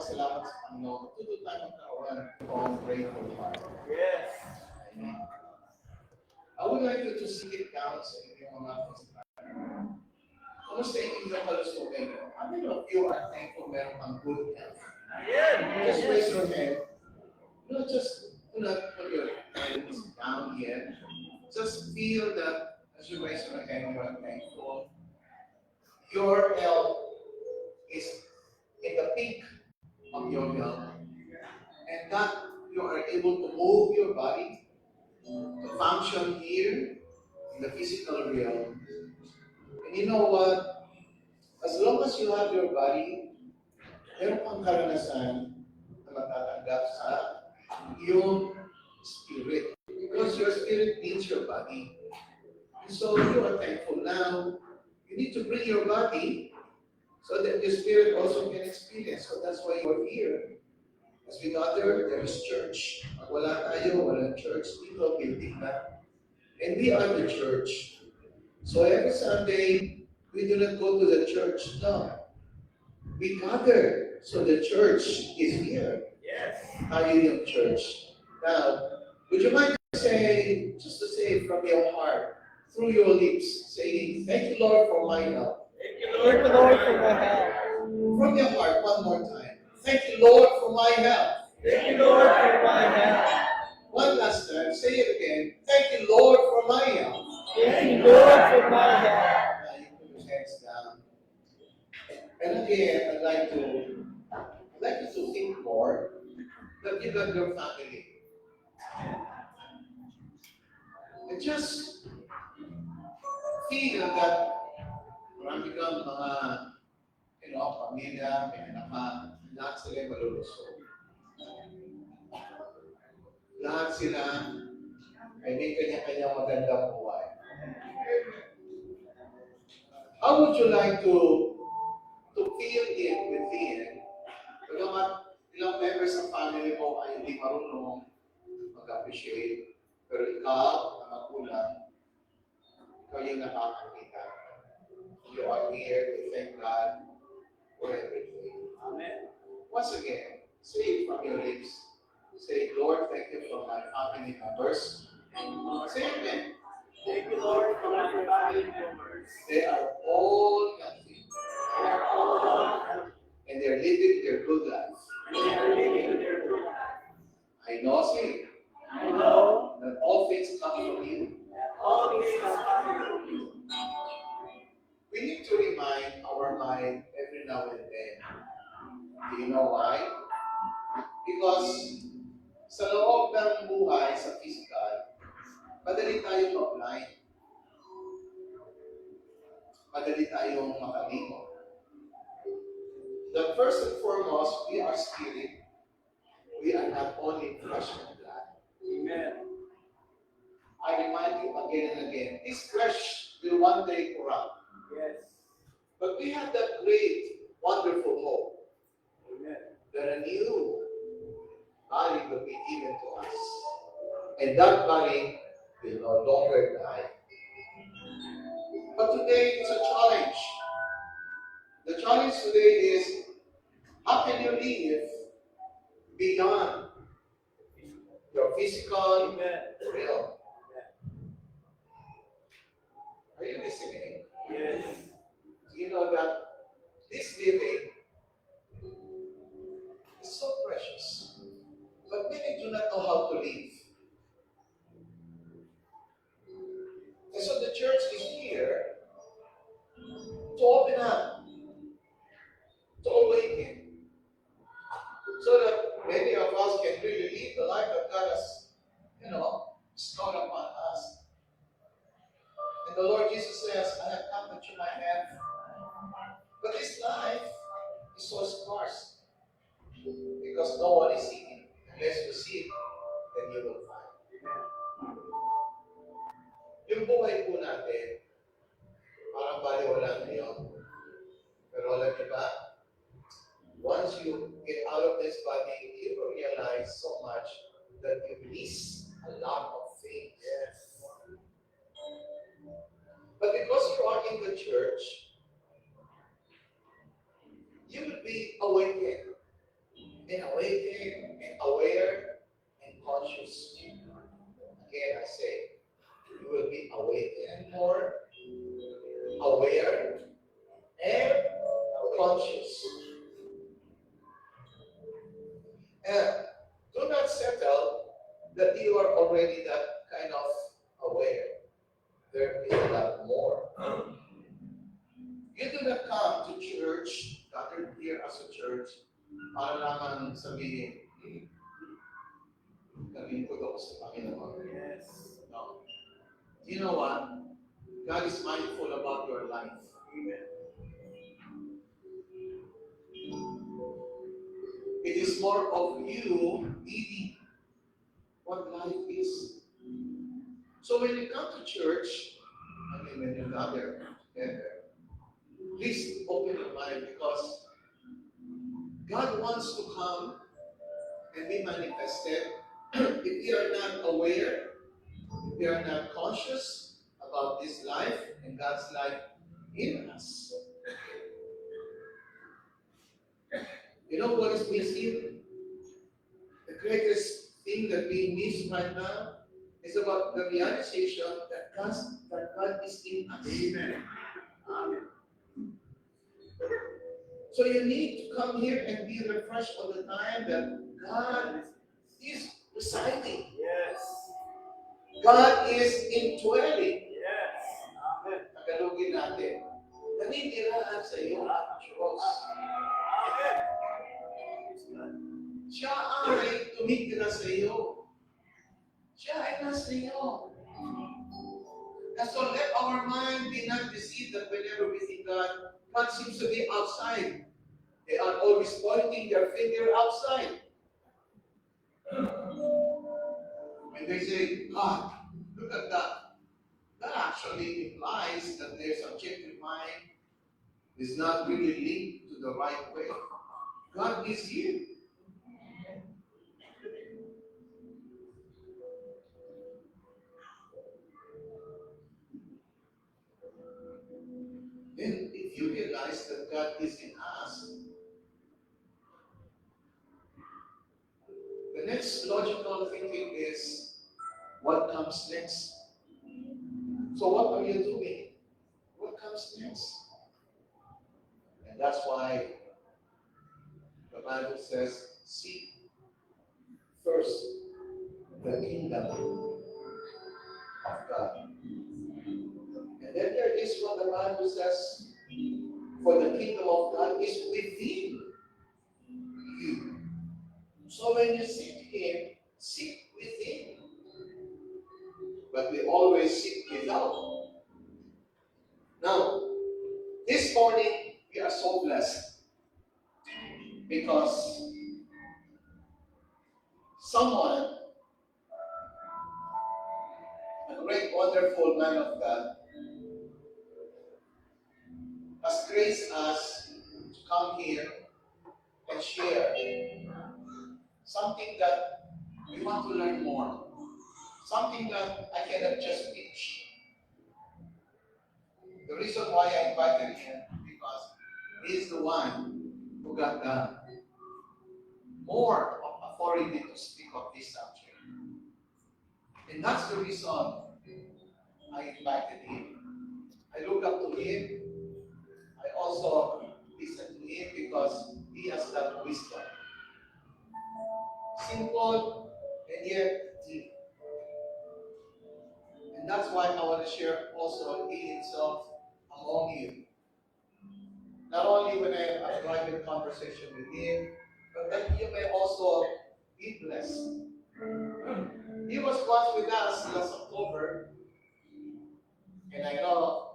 nagpapasalamat sa Panginoon. Tuto tayo magkaroon ng grateful heart. Yes. Amen. I would like you to sit it down sa inyong mga konsentrasyon. Kumusta yung inyong kalusugan? How many of you are thankful meron kang good health? Just raise your hand. Not just do not put your hands down yet. Just feel that as you raise your hand, you are thankful. Your health is in the peak of your health. And that you are able to move your body to function here in the physical realm. And you know what? As long as you have your body, meron kang karanasan na matatanggap sa iyong spirit. Because your spirit needs your body. And so you are thankful now. You need to bring your body so that your spirit also can experience. So that's why you're here. As we gather, there is church. Pag wala tayo, walang church. Dito, building na. And we are the church. So every Sunday, we do not go to the church. No. We gather. So the church is here. Yes. Tayo yung church. Now, would you mind saying, just to say from your heart, through your lips, saying, thank you, Lord, for my help. Thank you, Lord, for my help. From your heart, one more time. Thank you, Lord, for my help. Thank you, Lord, for my help. One last time, say it again. Thank you, Lord, for my help. Thank you, Lord, for my help. Now you put your hands down. And again, I'd like you to think more that you got your family. And just feel that marami kang mga pamilya, may anak, lahat sila malulusog. Lahat sila ay may kanya-kanyang magandang buhay. How would you like to feel it within? Ilang members ng family mo ay hindi marunong mag-appreciate, pero ikaw, na magulang, ikaw yung nakakakita. You are here to thank God for everything. Amen. Once again, say it from your lips. Say, Lord, thank you for my family members. Say it again. Thank you, Lord, for my family members. They are all healthy. They are all healthy. And they're living their good life. And they are living their good life. I know, say, I know that all things come from you. that all things are coming from you. We need to remind our mind every now and then. Do you know why? Because sa loob ng buhay, sa physical, madali tayong ma-blind. Madali tayong makalimot. The first and foremost, we are spirit. We are not only flesh and blood. Amen. I remind you again and again, this flesh will one day corrupt. Yes. But we have that great, wonderful hope Amen. that a new body will be given to us. And that body will no longer die. But today it's a challenge. The challenge today is, how can you live beyond your physical realm? Are you listening? Yes. You know that this living is so precious. But many do not know how to live. And so the church is here to open up, to awaken, so that many of us can really live the life that God has, bestowed upon us. And the Lord Jesus says, I have come that you might have. But this life is so scarce because no one is seeking. Unless you seek, then you will find. Yung buhay po natin, parang baliwala ngayon. Pero alam niyo ba, once you get out of this body, you will realize so much that you miss a lot of things. Yes. But because you are in the church, you will be awakened. Being awakened and aware and conscious. Again, I say, you will be awakened more, aware, and conscious. And do not settle that you are already that kind of aware. There is a lot more. You do not come to church, gathered here as a church, para lamang sabihin, kalingkod ako sa Panginoon. Yes. No. You know what? God is mindful about your life. Amen. It is more of you needing what life is. So when you come to church, when you gather together, please open your mind because God wants to come and be manifested. If we are not aware, if we are not conscious about this life and God's life in us. You know what is missing? The greatest thing that we miss right now is about the realization that God is in us. Amen. Amen. So you need to come here and be refreshed all the time that God is residing. Yes. God is indwelling. Yes. Amen. Tagalogin natin. Naninirahan sa iyo ang Diyos. Amen. Siya ay tumitira sa iyo. Siya ay nasa iyo. And so let our mind be not deceived that whenever we think God seems to be outside. They are always pointing their finger outside. When they say, God, look at that. That actually implies that their subjective mind is not really linked to the right way. God is here. Then if you realize that God is in us, the next logical thinking is, what comes next? So what are you doing? What comes next? And that's why the Bible says, seek first the kingdom of God. And then there is what the Bible says, for the kingdom of God is within you. So when you seek Him, seek within. But we always seek without. Now, this morning, we are so blessed because someone, a great, wonderful man of God, has graced us to come here and share something that we want to learn more, something that I cannot just teach. The reason why I invited him because he's the one who got the more of authority to speak of this subject. And that's the reason I invited him. I look up to him. I also listen to him because he has that wisdom. Simple and yet deep. And that's why I want to share also he himself among you. Not only when I have a private conversation with him, but that you may also be blessed. He was once with us last October, and I know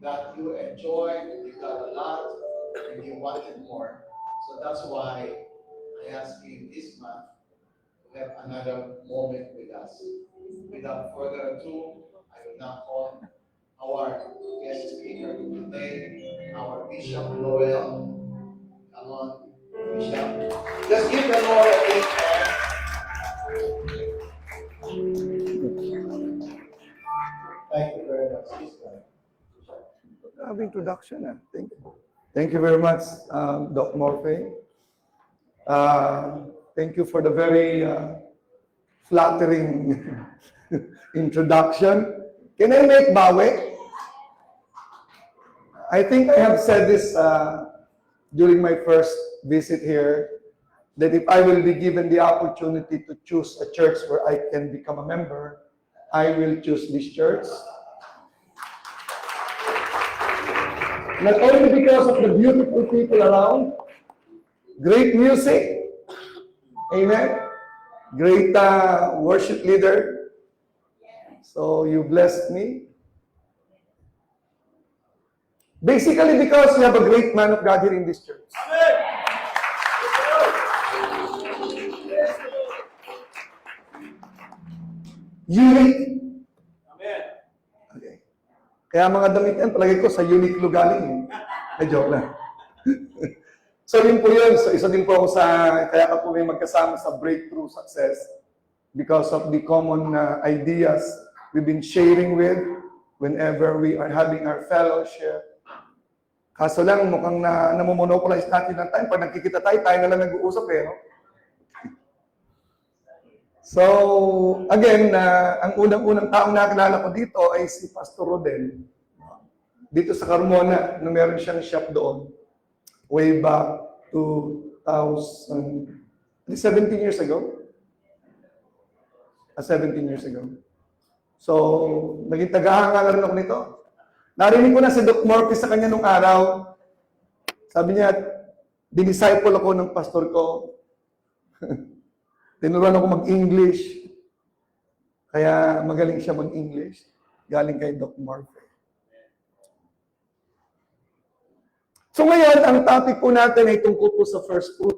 that you enjoyed, you got a lot, and you wanted more. So that's why I asked him this month to have another moment with us. Without further ado, I will now call our guest speaker today, our Bishop Noel. Come on, Bishop. Just give the Lord a big hand. Thank you very much. Please go ahead. Introduction. Thank you. Thank you very much, Doc Morphe. Thank you for the very flattering introduction. Can I make bawi? I think I have said this during my first visit here, that if I will be given the opportunity to choose a church where I can become a member, I will choose this church. Not only because of the beautiful people around, great music, amen, great worship leader. So you blessed me. Basically because we have a great man of God here in this church. Unique. Amen. Okay. Kaya mga damit yan, palagay ko sa Uniqlo galing. Ay, joke lang. So yun po yun. So isa din po ako sa, kaya ka po may magkasama sa Breakthrough Success because of the common ideas we've been sharing with whenever we are having our fellowship. Kaso lang, mukhang namomonopolize natin ng time. Pag nagkikita tayo, tayo na lang nag-uusap eh. No? So, again, ang unang-unang taong nakilala ko dito ay si Pastor Rodel. Dito sa Carmona, na meron siyang shop doon. Way back to 17 years ago. 17 years ago. So, naging tagahanga na rin ako nito. Narinig ko na si Doc Morphy sa kanya nung araw. Sabi niya, dinisciple ako ng pastor ko. Tinuruan ako mag-English. Kaya magaling siya mag-English. Galing kay Doc Morphy. So ngayon, ang topic po natin ay tungkol po sa first fruit.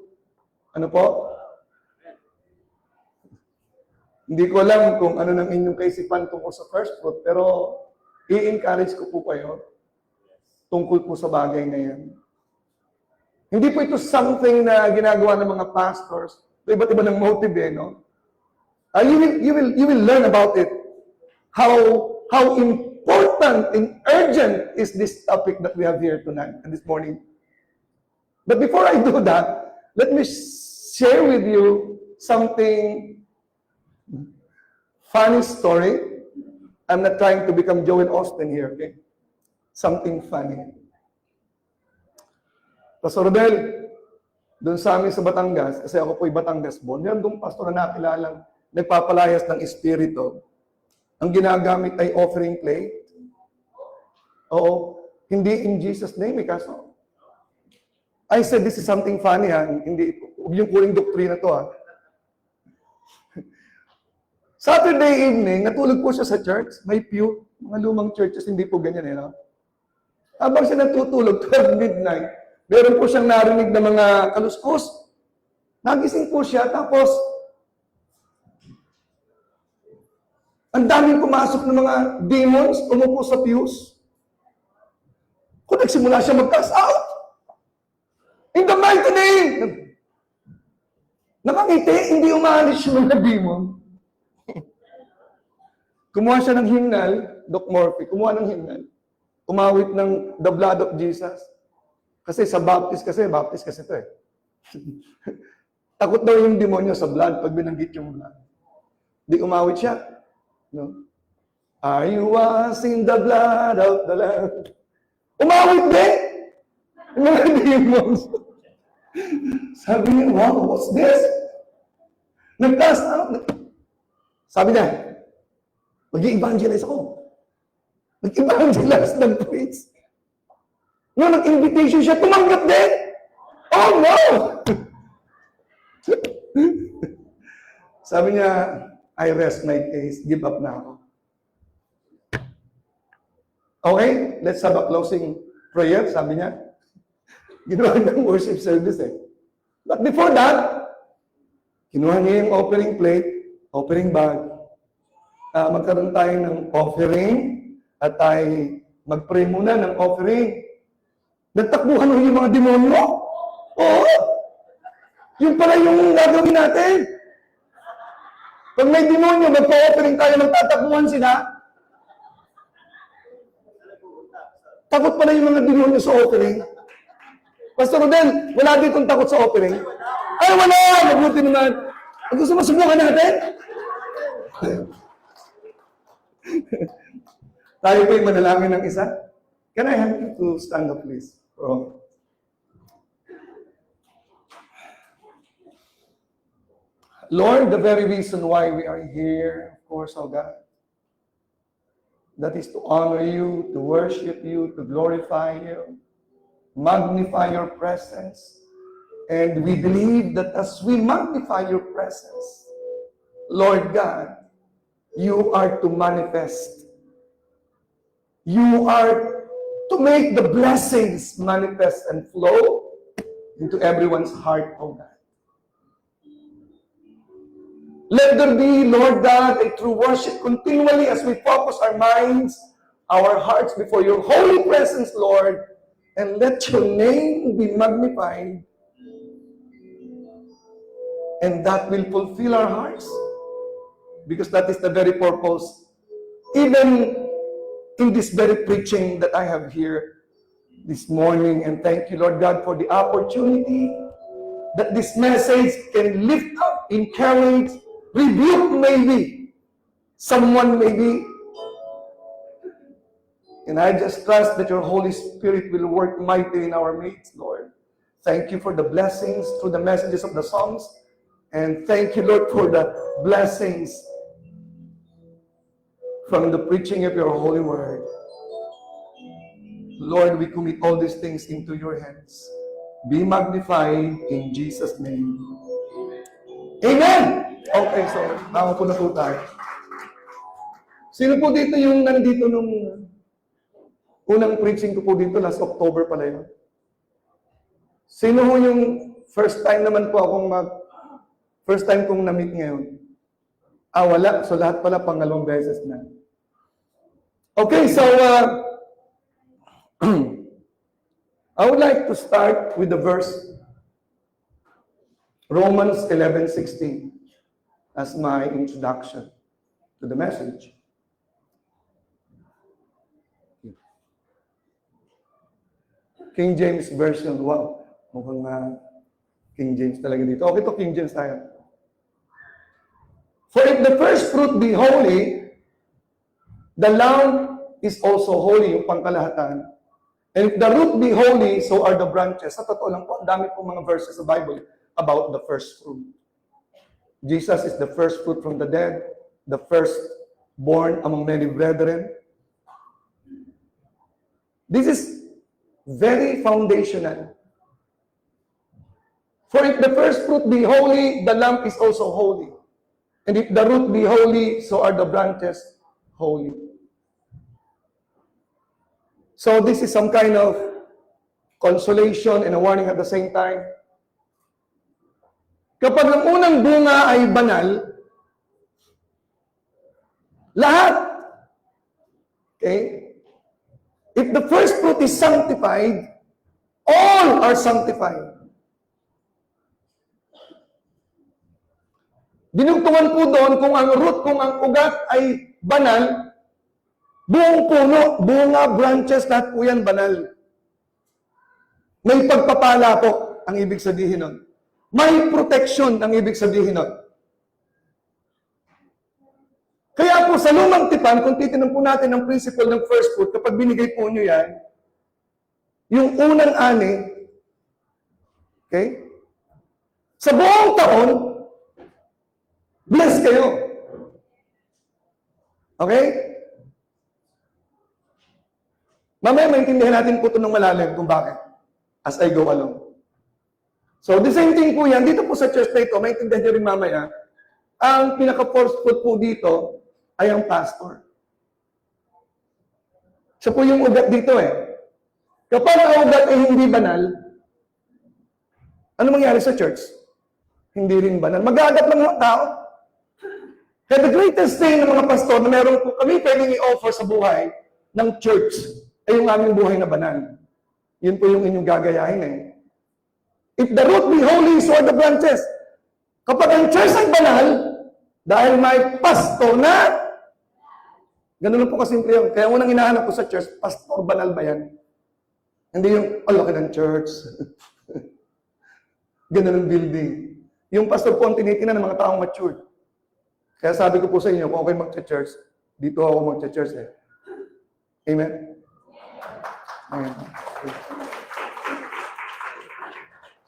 Ano po? Hindi ko alam kung ano ng inyong kaisipan tungkol sa first fruit, pero i-encourage ko po kayo tungkol po sa bagay na yan. Hindi po ito something na ginagawa ng mga pastors. Iba't iba ng motive, eh, no? You will learn about it. How important and urgent is this topic that we have here tonight and this morning. But before I do that, let me share with you something funny story. I'm not trying to become Joel Austin here, okay? Something funny. Pastor Rodel, doon sa amin sa Batangas, kasi ako po'y Batangas born, meron doon pastor na nakilalang nagpapalayas ng espiritu. Ang ginagamit ay offering plate. Oo, hindi in Jesus' name, kaso. I said, this is something funny, ha? Hindi, huwag yung kuling doktrina to, ha? Saturday evening, natulog po siya sa church, may pew, mga lumang churches, hindi po ganyan, eh, no? Habang siya natutulog, 12 midnight, meron po siyang narinig na mga kaluskos. Nagising po siya, tapos, ang daming pumasok ng mga demons, umupo sa pews. Kung nagsimula siya mag-cast out. In the mighty name! Nakangiti, hindi umalis yung mga demon. Kumuha siya ng hymnal, Doc Morphy, kumuha ng hymnal. Umawit ng The Blood of Jesus. Kasi sa Baptist kasi ito eh. Takot daw yung demonyo sa blood pag binanggit yung blood. Di umawit siya. No? Are you washed in the blood of the Lamb? Umawit din! Yung mga demons. Sabi niya, wow, what's this? Nag-cast out. Sabi niya, mag-i-evangelize ako. Nag-evangelize ng priest. Nung nag-invitation siya, tumanggap din. Oh, no! Sabi niya, I rest my case. Give up na ako. Okay, let's have a closing prayer, sabi niya. Ginawa ng worship service eh. But before that, kinuha niya yung offering plate, offering bag. Magkaroon tayo ng offering at tayo mag-pray muna ng offering. Nagtakbuhan mo yung mga demonyo? Oo. Yun pala yung gagawin natin. Pag may demonyo, magpa-offering tayo, magtatakbuhan sila. Takot pala yung mga demonyo sa offering. Pastor Rodel, wala ditong takot sa offering. Ay, wala! Mabuti naman. Ang gusto mo, subukan natin? Tayo po'y manalangin ng isa. Can I have you to stand up, please? Oh. Lord, the very reason why we are here, of course, oh God, that is to honor you, to worship you, to glorify you, magnify your presence. And we believe that as we magnify your presence, Lord God, you are to manifest. You are to make the blessings manifest and flow into everyone's heart, oh God. Let there be, Lord God, a true worship continually as we focus our minds, our hearts before your holy presence, Lord, and let your name be magnified. And that will fulfill our hearts, because that is the very purpose, even in this very preaching that I have here this morning. And thank you, Lord God, for the opportunity that this message can lift up, encourage, rebuke maybe, someone maybe. And I just trust that your Holy Spirit will work mightily in our midst, Lord. Thank you for the blessings through the messages of the songs. And thank you, Lord, for the blessings from the preaching of your holy word. Lord, we commit all these things into your hands. Be magnified in Jesus' name. Amen! Okay, so, tama po na po tayo. Sino po dito yung nandito nung unang preaching ko po dito, last October pala yun? Sino ho yung first time naman po akong first time kong na-meet ngayon? Wala. So, lahat pala pangalawang beses na. Okay, so, I would like to start with the verse Romans 11:16 as my introduction to the message. King James Version, wow. Mukhang King James talaga dito. Okay to King James tayo. For if the first fruit be holy, the lamb is also holy, yung pangkalahatan. And if the root be holy, so are the branches. Sa totoo lang po, ang dami pong mga verses sa Bible about the first fruit. Jesus is the first fruit from the dead, the first born among many brethren. This is very foundational. For if the first fruit be holy, the lamb is also holy. And if the root be holy, so are the branches holy. So this is some kind of consolation and a warning at the same time. Kapag ang unang bunga ay banal, lahat, okay? If the first fruit is sanctified, all are sanctified. Dinugtungan po doon kung ang root, kung ang ugat ay banal, buong puno, bunga, branches, lahat po yan banal. May pagpapala po ang ibig sabihin nun. May protection ang ibig sabihin nun. Kaya po sa lumang tipan, kung titignan po natin ang principle ng first fruit, kapag binigay po nyo yan, yung unang ani, okay? Sa buong taon, bless kayo. Okay? Mamaya maintindihan natin po ito ng malalim kung bakit as I go along. So, the same thing po yan. Dito po sa church na ito, maintindihan nyo rin mamaya, ang pinaka-forceful po dito ay ang pastor. Siya po yung ugat dito eh. Kapag ang ugat ay hindi banal, ano mangyari sa church? Hindi rin banal. Mag-aagat lang mga tao. Kaya the greatest thing ng mga pastor na meron po kami pwedeng i-offer sa buhay ng church ay yung aming buhay na banal. Yun po yung inyong gagayahin eh. If the root be holy, so are the branches. Kapag ang church ay banal, dahil may pastor na, ganun lang po kasimple yun. Kaya unang hinahanap ko sa church, pastor banal ba yan? Hindi yung, laki ng church. Ganun ang building. Yung pastor po ang tinitingnan ng mga taong matured. Kaya sabi ko po sa inyo, kung okay mag-church, dito ako mag-church eh. Amen? Amen.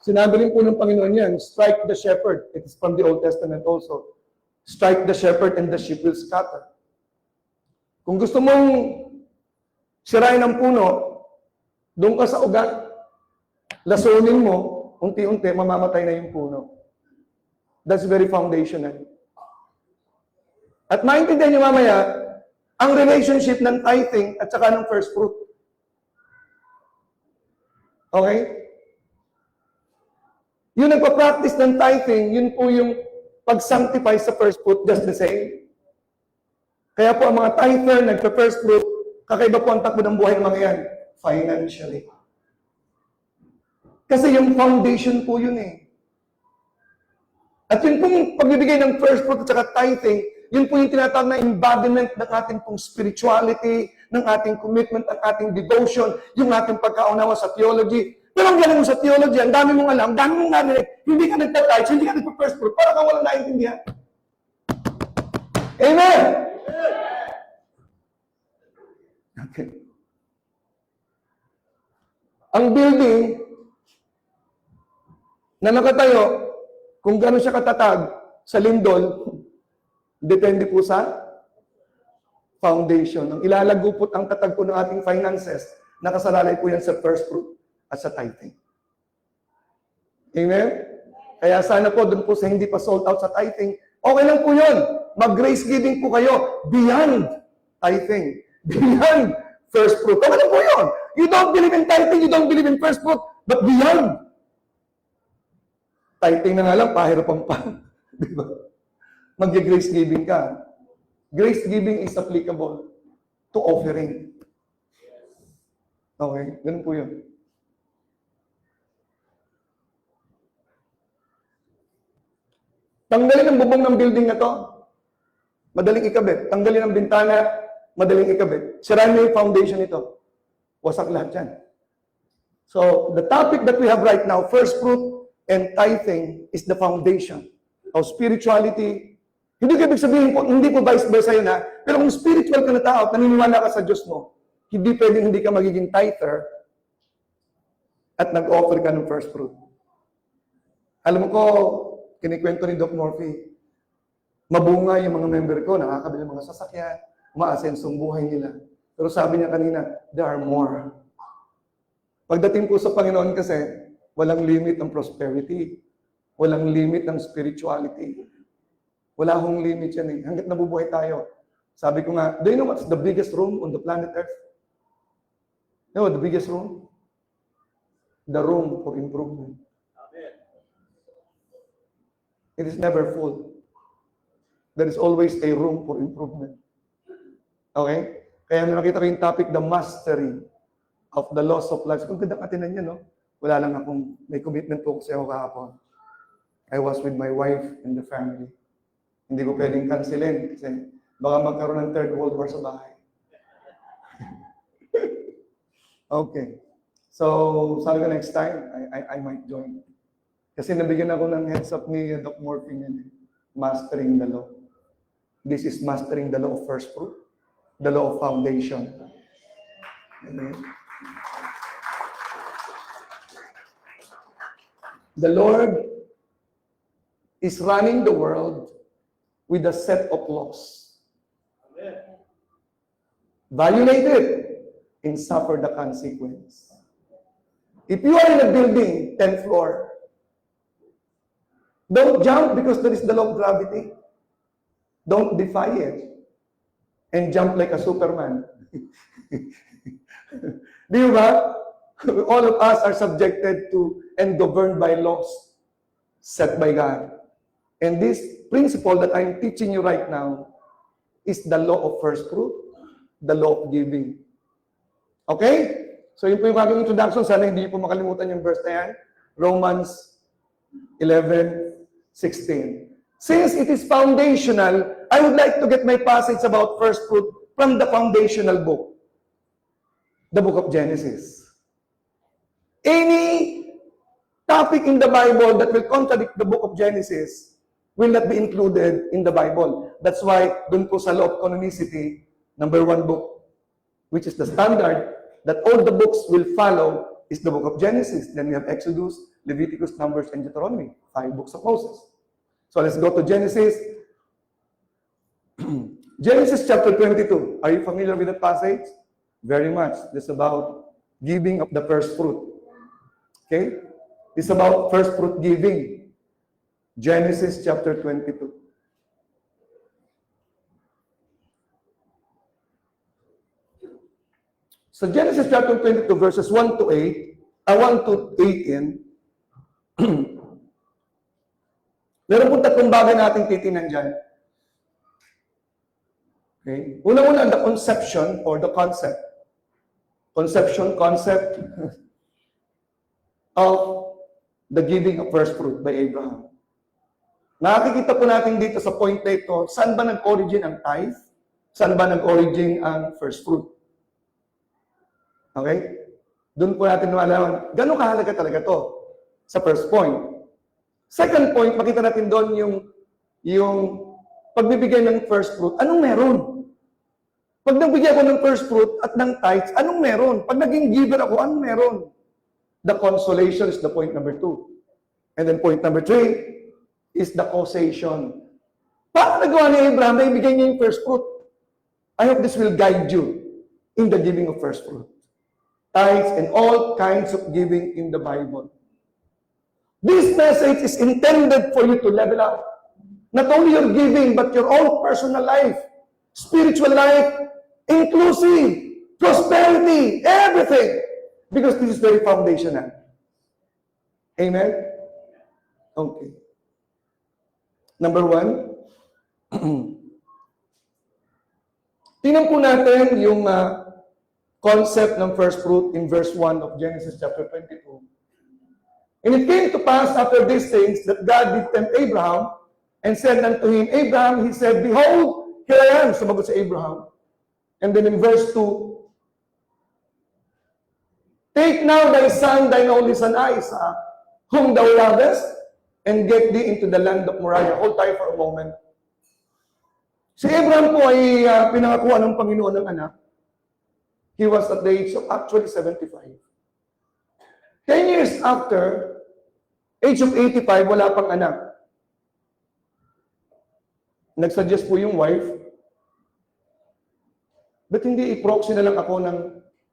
Sinabi rin po ng Panginoon yan, strike the shepherd. It is from the Old Testament also. Strike the shepherd and the sheep will scatter. Kung gusto mong sirain ang puno, doon ka sa ugat, lasunin mo, unti-unti, mamamatay na yung puno. That's very foundational. At maintindihan niyo mamaya, ang relationship ng tithing at saka ng first fruit. Okay? Yung nagpa-practice ng tithing, yun po yung pag-sanctify sa first fruit, just the same. Kaya po ang mga tither, nagpa-first fruit, kakaiba po ang takbo ng buhay ng mga yan, financially. Kasi yung foundation po yun eh. At yun pong pagbibigay ng first fruit at saka tithing, yun po yung tinatawag na embodiment ng ating pong spirituality, ng ating commitment, ng ating devotion, yung ating pagkaunawa sa theology. Pero ang galing mo sa theology, ang dami mong alam, ang dami mong narinig, hindi ka nagtatithe, hindi ka nagpa-first fruit, para kang walang naintindihan. Amen! Okay. Ang building na nakatayo, kung gano'n siya katatag sa lindol, depende po sa foundation. Ang ilalago po ang tatag po ng ating finances, nakasalalay po yan sa first fruit at sa tithing. Amen? Kaya sana po, dun po sa hindi pa sold out sa tithing, okay lang po yun. Mag-grace giving po kayo beyond tithing. Beyond first fruit. Okay lang po yun. You don't believe in tithing, you don't believe in first fruit, but beyond. Tithing na nga lang, pahirapan pa. Di ba? Mag-grace giving ka. Grace giving is applicable to offering. Okay? Ganun po yun. Tanggalin ang bubong ng building na to. Madaling ikabit. Tanggalin ang bintana. Madaling ikabit. Sirain mo yung foundation nito. Wasak lahat yan. So, the topic that we have right now, first fruit and tithing, is the foundation of spirituality. Hindi ko ibig sabihin po, hindi po vice versa yun ha. Pero kung spiritual ka na tao at naniniwala ka sa Diyos mo, hindi pwedeng hindi ka magiging tither at nag-offer ka ng first fruit. Alam mo ko, kinikwento ni Doc Murphy, mabunga yung mga member ko, nakakabili ng mga sasakyan, umaasensong buhay nila. Pero sabi niya kanina, there are more. Pagdating po sa Panginoon kasi, walang limit ng prosperity. Walang limit ng spirituality. Wala hong limit yan eh. Hanggat nabubuhay tayo. Sabi ko nga, do you know what's the biggest room on the planet Earth? You know what the biggest room? The room for improvement. It is never full. There is always a room for improvement. Okay? Kaya nakita ko yung topic, the mastery of the loss of life. Kung ganda katinan niya, no? Wala lang akong, may commitment po kasi ako kahapon. I was with my wife and the family. Hindi ko pwedeng cancelin kasi baka magkaroon ng third world war sa bahay. Okay. So, sabi ko next time, I might join. Kasi nabigyan ako ng heads up ni Doc Murphy niyan. Mastering the law. This is mastering the law of first fruit. The law of foundation. Amen. The Lord is running the world with a set of laws. Amen. Violate it and suffer the consequence. If you are in a building, 10th floor, don't jump because there is the law of gravity. Don't defy it and jump like a Superman. Di ba? All of us are subjected to and governed by laws set by God. And this principle that I'm teaching you right now is the law of first fruit, the law of giving. Okay? So yun po yung aking introduction. Sana hindi po makalimutan yung verse na yan. Romans 11:16. Since it is foundational, I would like to get my passage about first fruit from the foundational book, the book of Genesis. Any topic in the Bible that will contradict the book of Genesis will not be included in the Bible. That's why, dun po sa law of canonicity, number 1 book, which is the standard that all the books will follow, is the book of Genesis. Then we have Exodus, Leviticus, Numbers, and Deuteronomy. 5 books of Moses. So let's go to Genesis. Genesis chapter 22. Are you familiar with the passage? Very much. It's about giving of the first fruit. Okay? It's about first fruit giving. Genesis chapter 22. So Genesis chapter 22 verses 1 to 8, 1 to 18, meron pong tatlong bagay nating titinan dyan. Okay? Una-una, the conception or the concept. Conception, concept of the giving of first fruit by Abraham. Nakikita po natin dito sa point na ito, saan ba nag-origin ang tithe? Saan ba nag-origin ang first fruit? Okay? Doon po natin malaman, gano'ng kahalaga talaga to sa first point. Second point, makita natin doon yung pagbibigay ng first fruit. Anong meron? Pag nagbigay ako ng first fruit at ng tithes, anong meron? Pag naging giver ako, anong meron? The consolation is the point number 2. And then point number 3 is the causation. Paano nagawa ni Abraham na ibigay niya yung first fruit? I hope this will guide you in the giving of first fruit. Tithes and all kinds of giving in the Bible. This message is intended for you to level up. Not only your giving, but your own personal life, spiritual life, inclusive, prosperity, everything. Because this is very foundational. Amen? Okay. Number 1, tingnan po natin yung concept ng first fruit in verse 1 of Genesis chapter 22. And it came to pass after these things that God did tempt Abraham and said unto him, Abraham, he said, Behold, here I am. Sumagot sa Abraham. And then in verse 2, Take now thy son, thine only son Isaac, whom thou lovest, and get thee into the land of Moriah. Hold tayo for a moment. Si Abraham po ay pinangakuan ng Panginoon ng anak. He was at the age of actually 75. 10 years after, age of 85, wala pang anak. Nagsuggest po yung wife, ba't hindi i-proxy na lang ako ng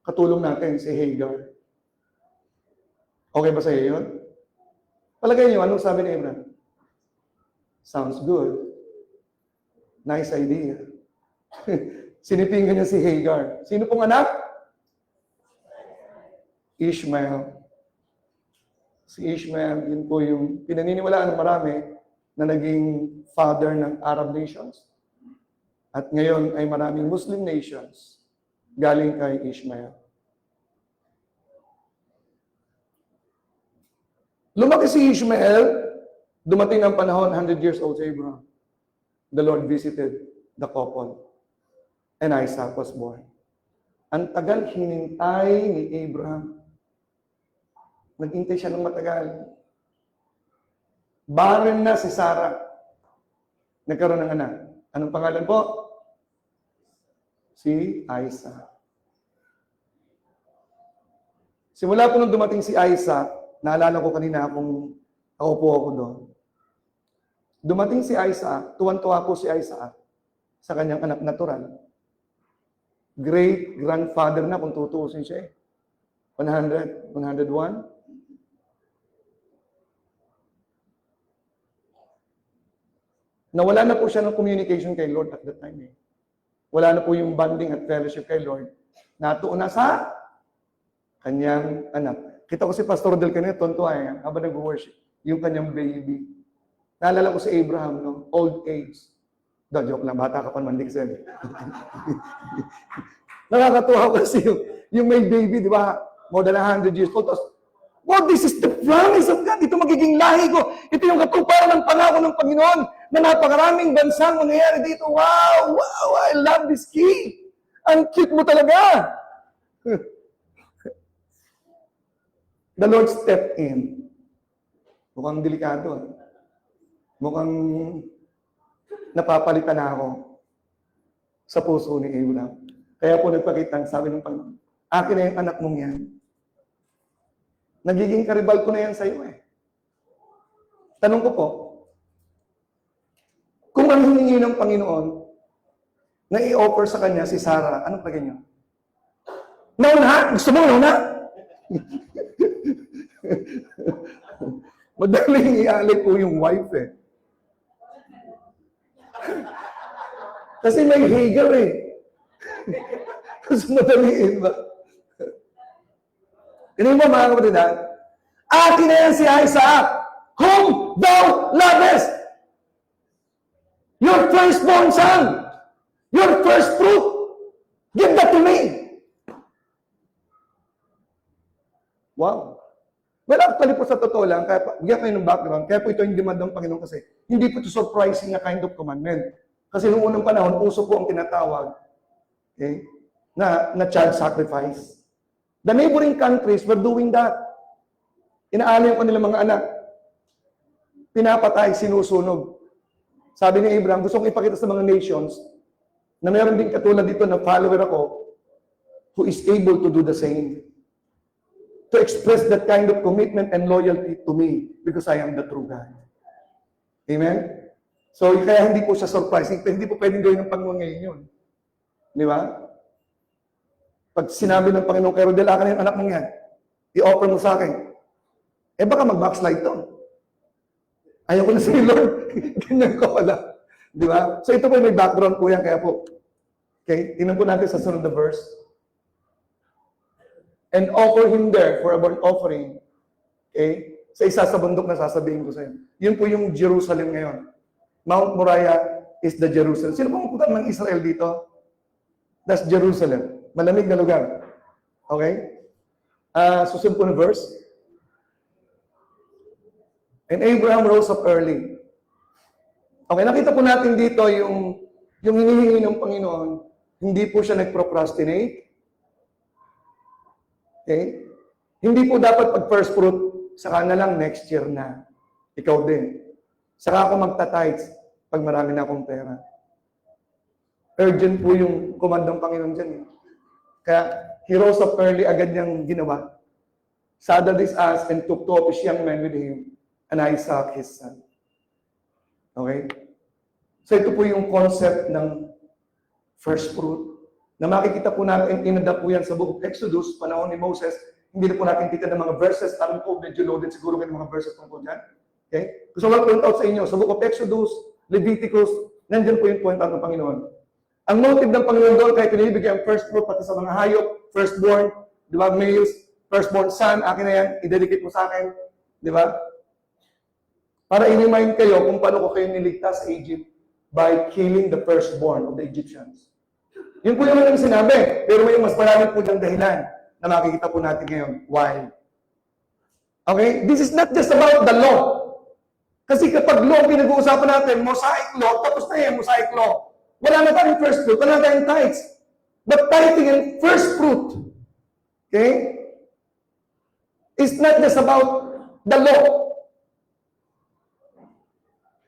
katulong natin, si Hagar? Okay ba sa iyo yun? Palagay niyo, anong sabi ni Abraham? Sounds good. Nice idea. Sinipingan niya si Hagar. Sino pong anak? Ishmael. Si Ishmael, yun po yung pinaniniwalaan ng marami na naging father ng Arab nations. At ngayon ay maraming Muslim nations galing kay Ishmael. Lumaki si Ishmael, dumating ang panahon, 100 years old si Abraham. The Lord visited the couple. And Isaac was born. Ang tagal hinintay ni Abraham. Naghintay siya ng matagal. Barren na si Sarah. Nagkaroon ng anak. Anong pangalan po? Si Isaac. Simula po nung dumating si Isaac, naalala ko kanina kung ako po ako doon. Dumating si Isaac, tuwan-tuwa po si Isaac sa kanyang anak natural. Great-grandfather na kung tutuusin siya eh. 100, 101. Nawala na po siya ng communication kay Lord at that time eh. Wala na po yung bonding at fellowship kay Lord. Natuon na sa kanyang anak. Kita ko si Pastor Del kanina, tontuwa eh, habang nag-worship, yung kanyang baby. Naalala ko si Abraham, no? Old age. Joke lang, bata ka pa naman, di kasi. Nakakatuwa kasi yung may baby, di ba? More than 100 years old. Tapos, wow, this is the promise of God. Ito magiging lahi ko. Ito yung katuparan ng pangako ng Panginoon na napakaraming bansang mangyayari dito. Wow, wow, I love this kid. Ang cute mo talaga. The Lord stepped in Mukhang delikado. Mukhang napapalitan na ako sa puso ni Abraham. Kaya po nagpakita, sabi ng Panginoon, akin na yung anak mong yan. Nagiging karibal ko na yan sa iyo eh. Tanong ko po, kung ang hiningi ng Panginoon na i-offer sa kanya si Sarah, anong pagay niyo? Nauna? Gusto mo nauna? Madaling ialay po yung wife eh. Kasi may Hagar eh. Kasi madaliin ba? Ganun ba mga kapatid ha? Akin na yan si Isaac, whom thou lovest. Your firstborn son. Your first fruit. Give that to me. Wow. Well, actually po sa totoo lang, kaya bigyan kayo ng background, kaya po ito yung demand ng Panginoon kasi hindi po ito surprising na kind of commandment. Kasi noong unang panahon, uso po ang tinatawag na child sacrifice. The neighboring countries were doing that. Inaalay ang kanilang mga anak. Pinapatay, sinusunog. Sabi ni Abraham, gusto kong ipakita sa mga nations na mayroon din katulad dito na follower ako who is able to do the same. To express that kind of commitment and loyalty to me because I am the true God. Amen? So, kaya hindi po siya surprising. Hindi po pwedeng gawin ng Panginoon ngayon yun. Di ba? Pag sinabi ng Panginoon kay Rodel, akin na yung anak mong yan, i-offer mo sa akin. Eh baka mag-backslide to. Ayaw ko na si Lord. Ganyan ko wala. Di ba? So ito po may background po yan. Kaya po, okay, tingnan po natin sa sunod na verse. And offer him there for a burnt offering. Okay? Sa isa sa bundok na sasabihin ko sa inyo. Yun po yung Jerusalem ngayon. Mount Moriah is the Jerusalem. Sino pong pupunta ng Israel dito? That's Jerusalem. Malamig na lugar. Okay? Susunod po na verse. And Abraham rose up early. Okay, nakita po natin dito yung hinihingi ng Panginoon, hindi po siya nag-procrastinate. Okay? Hindi po dapat pag first fruit, saka na lang next year na. Ikaw din. Saka ako magta-tithes pag marami na akong pera. Urgent po yung command ng Panginoon dyan. Kaya, he rose up early, agad niyang ginawa. Saddled his ass and took 2 of his young men with him, and Isaac his son. Okay? So ito po yung concept ng first fruit. Na makikita po natin, inadapt po yan sa book of Exodus, panahon ni Moses. Hindi na po natin kita ng mga verses. Alam po, medyo loaded siguro kayo ng mga verses tungkol dyan. Okay? Gusto ko point out sa inyo, sa book of Exodus, Leviticus, nandyan po yung point out ng Panginoon. Ang motive ng Panginoon doon, kahit pinibigay ang first fruit, pati sa mga hayop, firstborn, di ba, males, firstborn son, akin na yan, i-dedicate mo sa akin, di ba? Para i-remind kayo kung paano ko kayo niligtas sa Egypt by killing the firstborn of the Egyptians. Yun po yung mga sinabi, pero may mas marami po diyang dahilan na makikita po natin ngayon. Why? Okay? This is not just about the law. Kasi kapag law, pinag-uusapan natin, Mosaic law, tapos na yan, Mosaic law. Wala na tayong first fruit, wala na tayong tithes. But tithing and first fruit, okay, is not just about the law.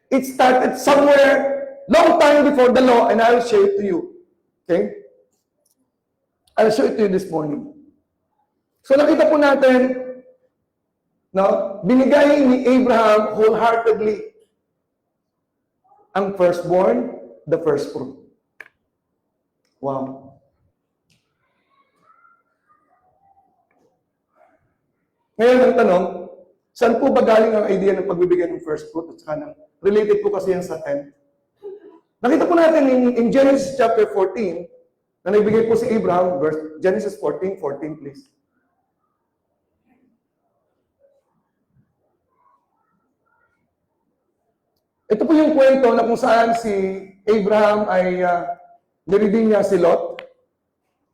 It started somewhere long time before the law, and I will show it to you. Okay? I'll show it to you this morning. So nakita po natin, no, binigay ni Abraham wholeheartedly ang firstborn, the first fruit. Wow. Ngayon ang tanong, saan po ba galing ang idea ng pagbibigay ng first fruit at saka ng related po kasi yan sa 10? Nakita po natin in Genesis chapter 14, na nagbigay po si Abraham, Genesis 14, please. Ito po yung kwento na kung saan si Abraham ay niredeem niya si Lot.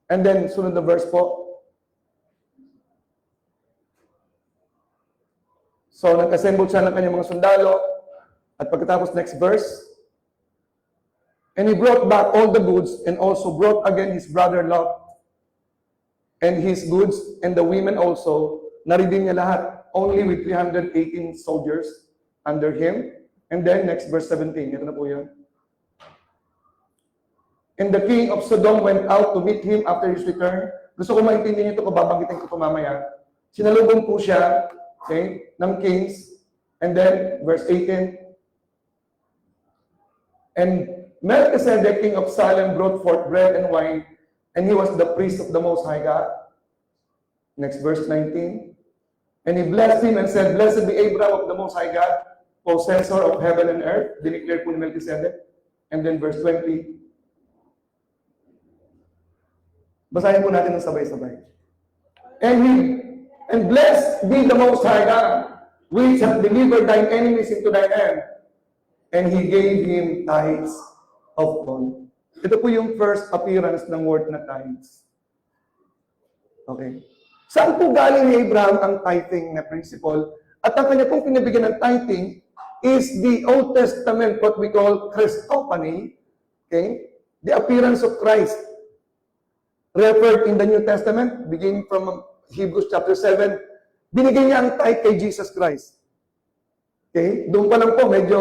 And then, sunod na verse po. So, nag-assemble siya ng kanyang mga sundalo. At pagkatapos, next verse. And he brought back all the goods and also brought again his brother Lot and his goods and the women also. Na-redeem niya lahat. only with 318 soldiers under him. And then, next verse 17. Ito na po yun. And the king of Sodom went out to meet him after his return. Gusto ko maintindihan ito, kung babanggitin ko ito mamaya. Sinalubong po siya, okay, ng kings. And then, verse 18. And Melchizedek, king of Salem, brought forth bread and wine, and he was the priest of the Most High God. Next, verse 19. And he blessed him and said, Blessed be Abraham of the Most High God, possessor of heaven and earth. Dineclare po ni Melchizedek. And then, verse 20. Basahin po natin ng sabay-sabay. And blessed be the Most High God, which hath delivered thine enemies into thine hand. And he gave him tithes of all. Ito po yung first appearance ng word na tithes. Okay. Saan po galing ni Abraham ang tithing na principle? At ang kanya pong pinabigyan ng tithing is the Old Testament, what we call Christophany, okay? The appearance of Christ. Referred in the New Testament, beginning from Hebrews chapter 7, binigay niya ang tithe kay Jesus Christ. Okay? Doon pa lang po, medyo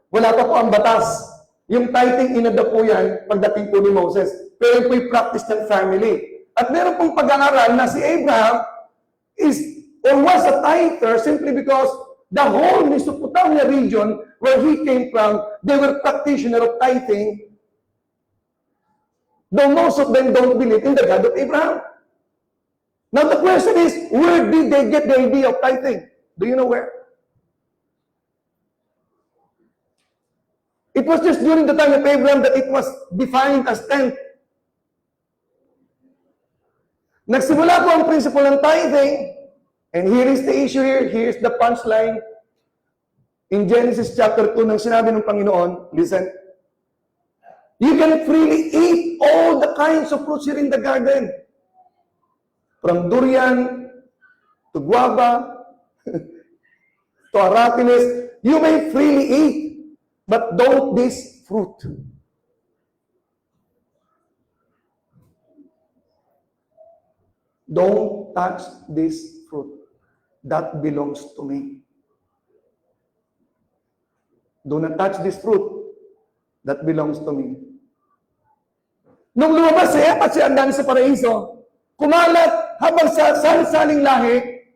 wala pa po ang batas. Yung tithing, inada po yan pagdating po ni Moses. Pero yung po yung practice ng family. At meron pong pag-aaral na si Abraham is or was a tither simply because the whole Mesopotamia region where he came from, they were practitioner of tithing. Though most of them don't believe in the God of Abraham. Now the question is, where did they get the idea of tithing? Do you know where? It was just during the time of Abraham that it was defined as tenth. Nagsimula po ang principle ng tithing, and here is the issue here, here is the punchline. In Genesis chapter 2, nang sinabi ng Panginoon, listen, you can freely eat all the kinds of fruits here in the garden. From durian to guava to aratiles, you may freely eat, but don't this fruit. Don't touch this fruit. That belongs to me. Do not touch this fruit. That belongs to me. Nung lumabas si Eva at si Adan sa paraiso, kumalat habang sa sari-saling lahi,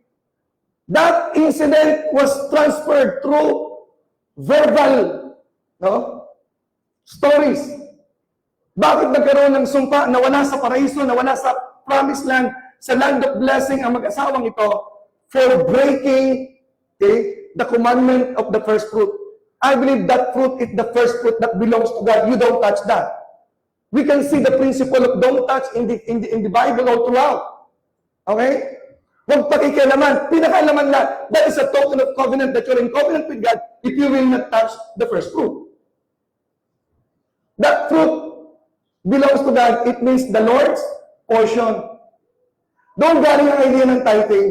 that incident was transferred through verbal stories. Bakit nagkaroon ng sumpa na wala sa paraiso, na wala sa promised land, sa land of blessing ang mag-asawang ito for breaking the commandment of the first fruit? I believe that fruit is the first fruit that belongs to God. You don't touch that. We can see the principle of don't touch in the Bible all throughout. Okay? Huwag pakikialaman. Pinakailaman na. That is a token of covenant that you're in covenant with God if you will not touch the first fruit. That fruit belongs to God. It means the Lord's portion. Doon galing ang idea ng tithing.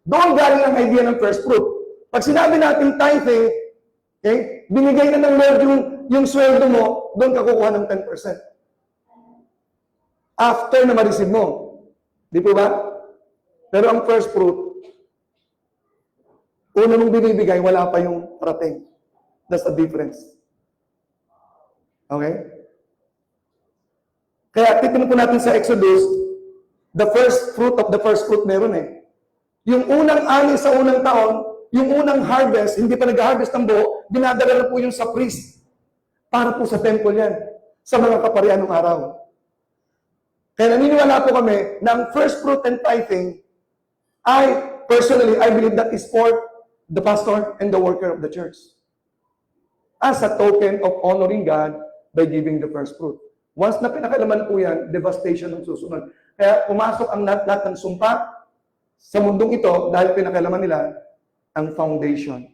Doon galing ang idea ng first fruit. Pag sinabi natin tithing, okay, binigay na ng Lord yung sweldo mo, doon ka kukuha ng 10%. After na ma-receive mo. Di po ba? Pero ang first fruit, una mong binibigay, wala pa yung parating. That's the difference. Okay? Kaya titignan po natin sa Exodus, the first fruit of the first fruit meron eh. Yung unang ani sa unang taon, yung unang harvest, hindi pa nag-harvest ng buo, dinadala na po yung sa priest. Para po sa temple yan. Sa mga kaparian ng araw. Kaya naniniwala po kami na ang first fruit and tithing, personally, I believe that is for the pastor and the worker of the church. As a token of honoring God by giving the first fruit. Once na pinakalaman po yan, devastation ang susunod. Kaya pumasok ang lahat ng sumpa sa mundong ito dahil pinakalaman nila ang foundation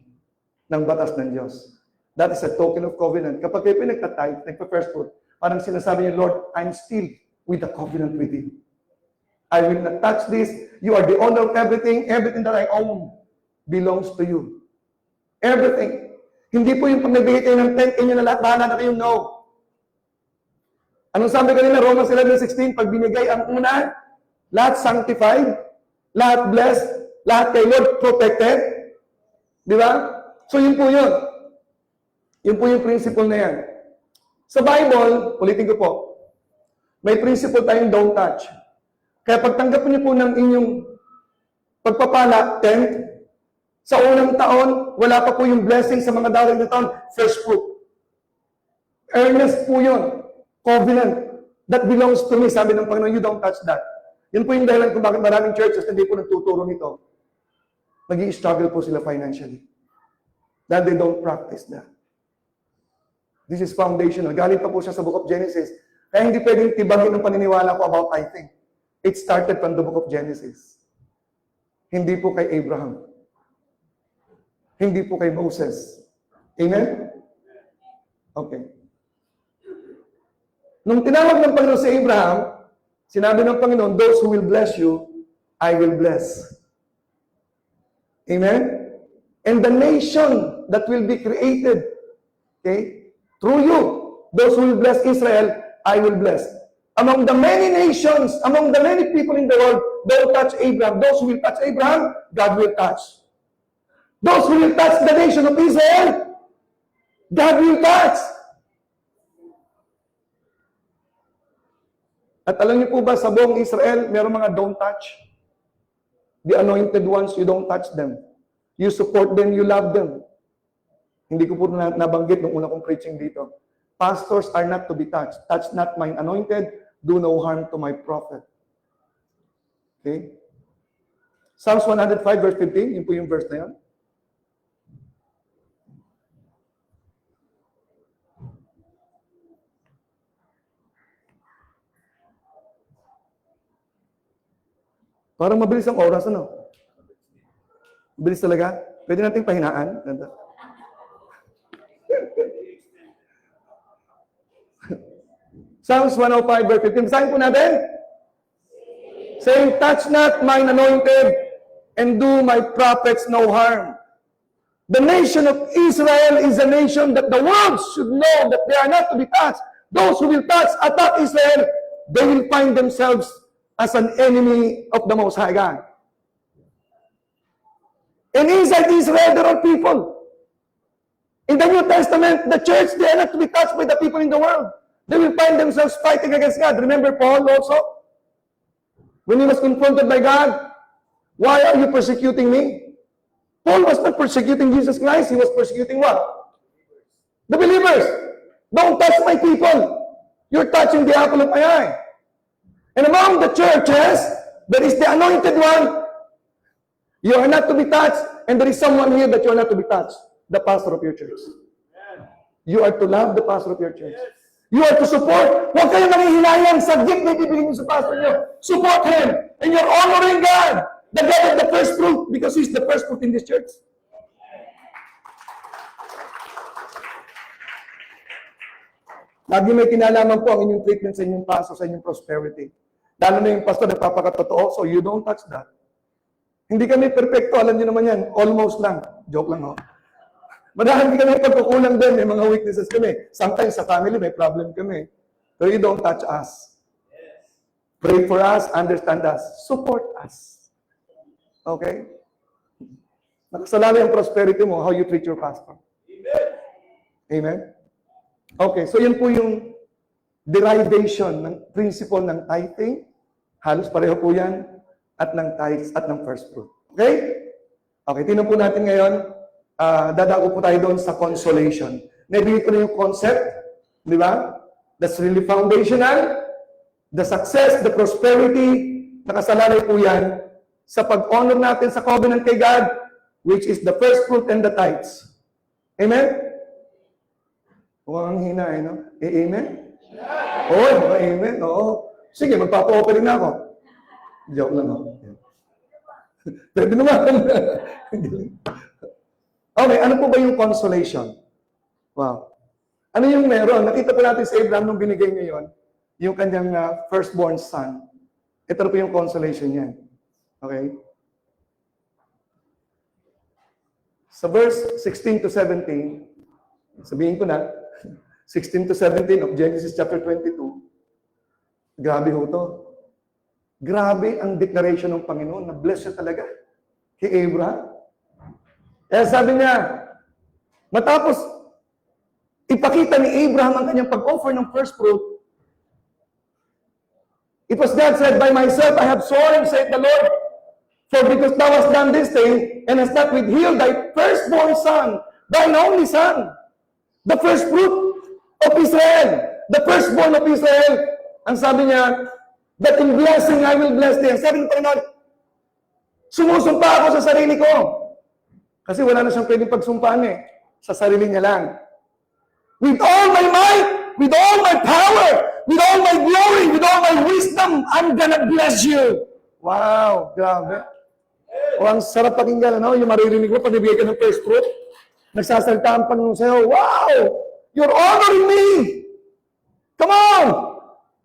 ng batas ng Diyos. That is a token of covenant. Kapag kayo pinagtatithe, nagpa-first fruit, parang sinasabi niya, Lord, I'm still with the covenant with you. I will not touch this. You are the owner of everything. Everything that I own belongs to you. Everything. Hindi po yung pag nagbigay kayo ng 10, inyo na lahat, bahala na kayo, no. Anong sabi kanina, Romans 11:16, pag binigay ang una, lahat sanctified, lahat blessed, Lahat kay Lord protected. Di ba? So yun po yun. Yun po yung principle na yan. Sa Bible, ulitin ko po, may principle tayong don't touch. Kaya pagtanggap niyo po ng inyong pagpapala, 10th, sa unang taon, wala pa po yung blessing sa mga darating na taon, first fruit. Earnest po yun. Covenant. That belongs to me. Sabi ng Panginoon, you don't touch that. Yun po yung dahilan kung bakit maraming churches hindi po nagtuturo nito. Nag-i-struggle po sila financially. That they don't practice that. This is foundational. Galing pa po siya sa Book of Genesis. Kaya hindi pwedeng tibagin ang paniniwala ko about tithing. It started from the Book of Genesis. Hindi po kay Abraham. Hindi po kay Moses. Amen? Okay. Nung tinawag ng Panginoon si Abraham, sinabi ng Panginoon, those who will bless you, I will bless. Amen? And the nation that will be created, okay, through you, those who will bless Israel, I will bless. Among the many nations, among the many people in the world, don't touch Abraham. Those who will touch Abraham, God will touch. Those who will touch the nation of Israel, God will touch. At alam niyo po ba, sa buong Israel, meron mga don't touch. The anointed ones, you don't touch them. You support them, you love them. Hindi ko po nabanggit nung una kong preaching dito. Pastors are not to be touched. Touch not mine anointed, do no harm to my prophet. Okay? Psalms 105 verse 15, yun po yung verse na yan. Parang mabilis ang oras, ano? Mabilis talaga? Pwede nating pahinaan? Ganda. Psalms 105 verse 15. Basahin po natin. Saying, touch not mine anointed, and do my prophets no harm. The nation of Israel is a nation that the world should know that they are not to be touched. Those who will touch, attack Israel, they will find themselves as an enemy of the Most High God. And inside Israel, there are people. In the New Testament, the church, they are not to be touched by the people in the world. They will find themselves fighting against God. Remember Paul also? When he was confronted by God, why are you persecuting me? Paul was not persecuting Jesus Christ. He was persecuting what? The believers. Don't touch my people. You're touching the apple of my eye. And among the churches, there is the anointed one. You are not to be touched, and there is someone here that you are not to be touched. The pastor of your church. You are to love the pastor of your church. You are to support. Huwag kayong nanghihinayang sa gift na ibibigay niyo sa pastor niyo. Support him. And you're honoring God, the God of the first fruit, because He's the first fruit in this church. Lagi may kinalaman po ang inyong treatment sa inyong pastor, sa inyong prosperity. Lalo na yung pastor nagpapakatotoo, so you don't touch that. Hindi kami perfecto, alam niyo naman yan. Almost lang. Joke lang, ho. Marami kami pagkukulang din, may mga weaknesses kami. Sometimes sa family may problem kami. So you don't touch us. Pray for us, understand us, support us. Okay? Nakasalalay ang prosperity mo, how you treat your pastor. Amen? Amen? Okay, so yan po yung derivation ng principle ng tithing. Halos pareho po yan. At ng tithes at ng first fruit. Okay? Okay, tingnan po natin ngayon. Dadako po tayo doon sa consolation. Nabigay ko na yung concept. Di ba? That's really foundational. The success, the prosperity, nakasalalay po yan sa pag-honor natin sa covenant kay God, which is the first fruit and the tithes. Amen? Mukhang hina eh, no? Amen? Oo, amen. Oo. Sige, magpapa-offering na ako. Joke lang ako. Pwede naman. Okay, ano po ba yung consolation? Wow. Ano yung meron? Nakita po natin sa Abraham nung binigay niya yun, yung kanyang firstborn son. Ito po yung consolation niya. Okay? Sa verse 16 to 17, sabihin ko na, 16 to 17 of Genesis chapter 22, grabe ho to. Grabe ang declaration ng Panginoon na bless siya talaga. kay Abraham. Kaya sabi niya, matapos ipakita ni Abraham ang kanyang pag-offer ng first fruit, it was God said, by myself I have sworn, saith the Lord, for because thou hast done this thing, and hast not withheld thy firstborn son, thine only son, the first fruit of Israel, the firstborn of Israel. Ang sabi niya, that in blessing I will bless thee. Ang sabi ng Panginoon, sumusumpa ako sa sarili ko. Kasi wala na siyang pwedeng pagsumpaan sa sarili niya lang. With all my might, with all my power, with all my glory, with all my wisdom, I'm gonna bless you. Wow, grabe. O, ang sarap pakinggan, ano? Yung maririnig mo, panibigay ka ng first fruit. Nagsasalita ang Panginoon sa'yo, wow! You're honoring me! Come on!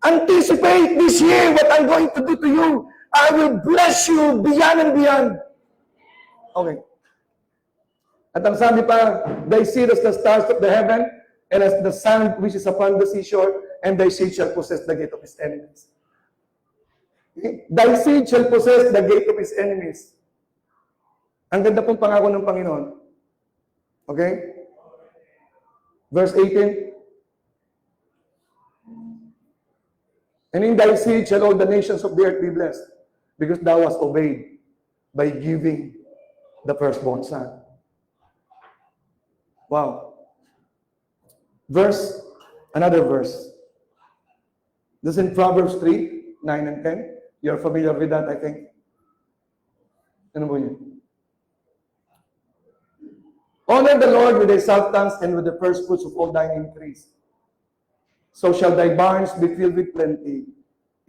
Anticipate this year what I'm going to do to you. I will bless you beyond and beyond. Okay. At ang sabi pa, thy seed as the stars of the heaven, and as the sand which is upon the seashore, and thy seed shall possess the gate of his enemies. Thy seed shall possess the gate of his enemies. Ang ganda pong pangako ng Panginoon. Okay? Verse 18. And in thy seed shall all the nations of the earth be blessed, because thou hast obeyed by giving the firstborn son. Wow. Another verse. This is in Proverbs 3, 9 and 10. You're familiar with that, I think. Ano po yun? Honor the Lord with thy substance and with the first fruits of all thine increase. So shall thy barns be filled with plenty,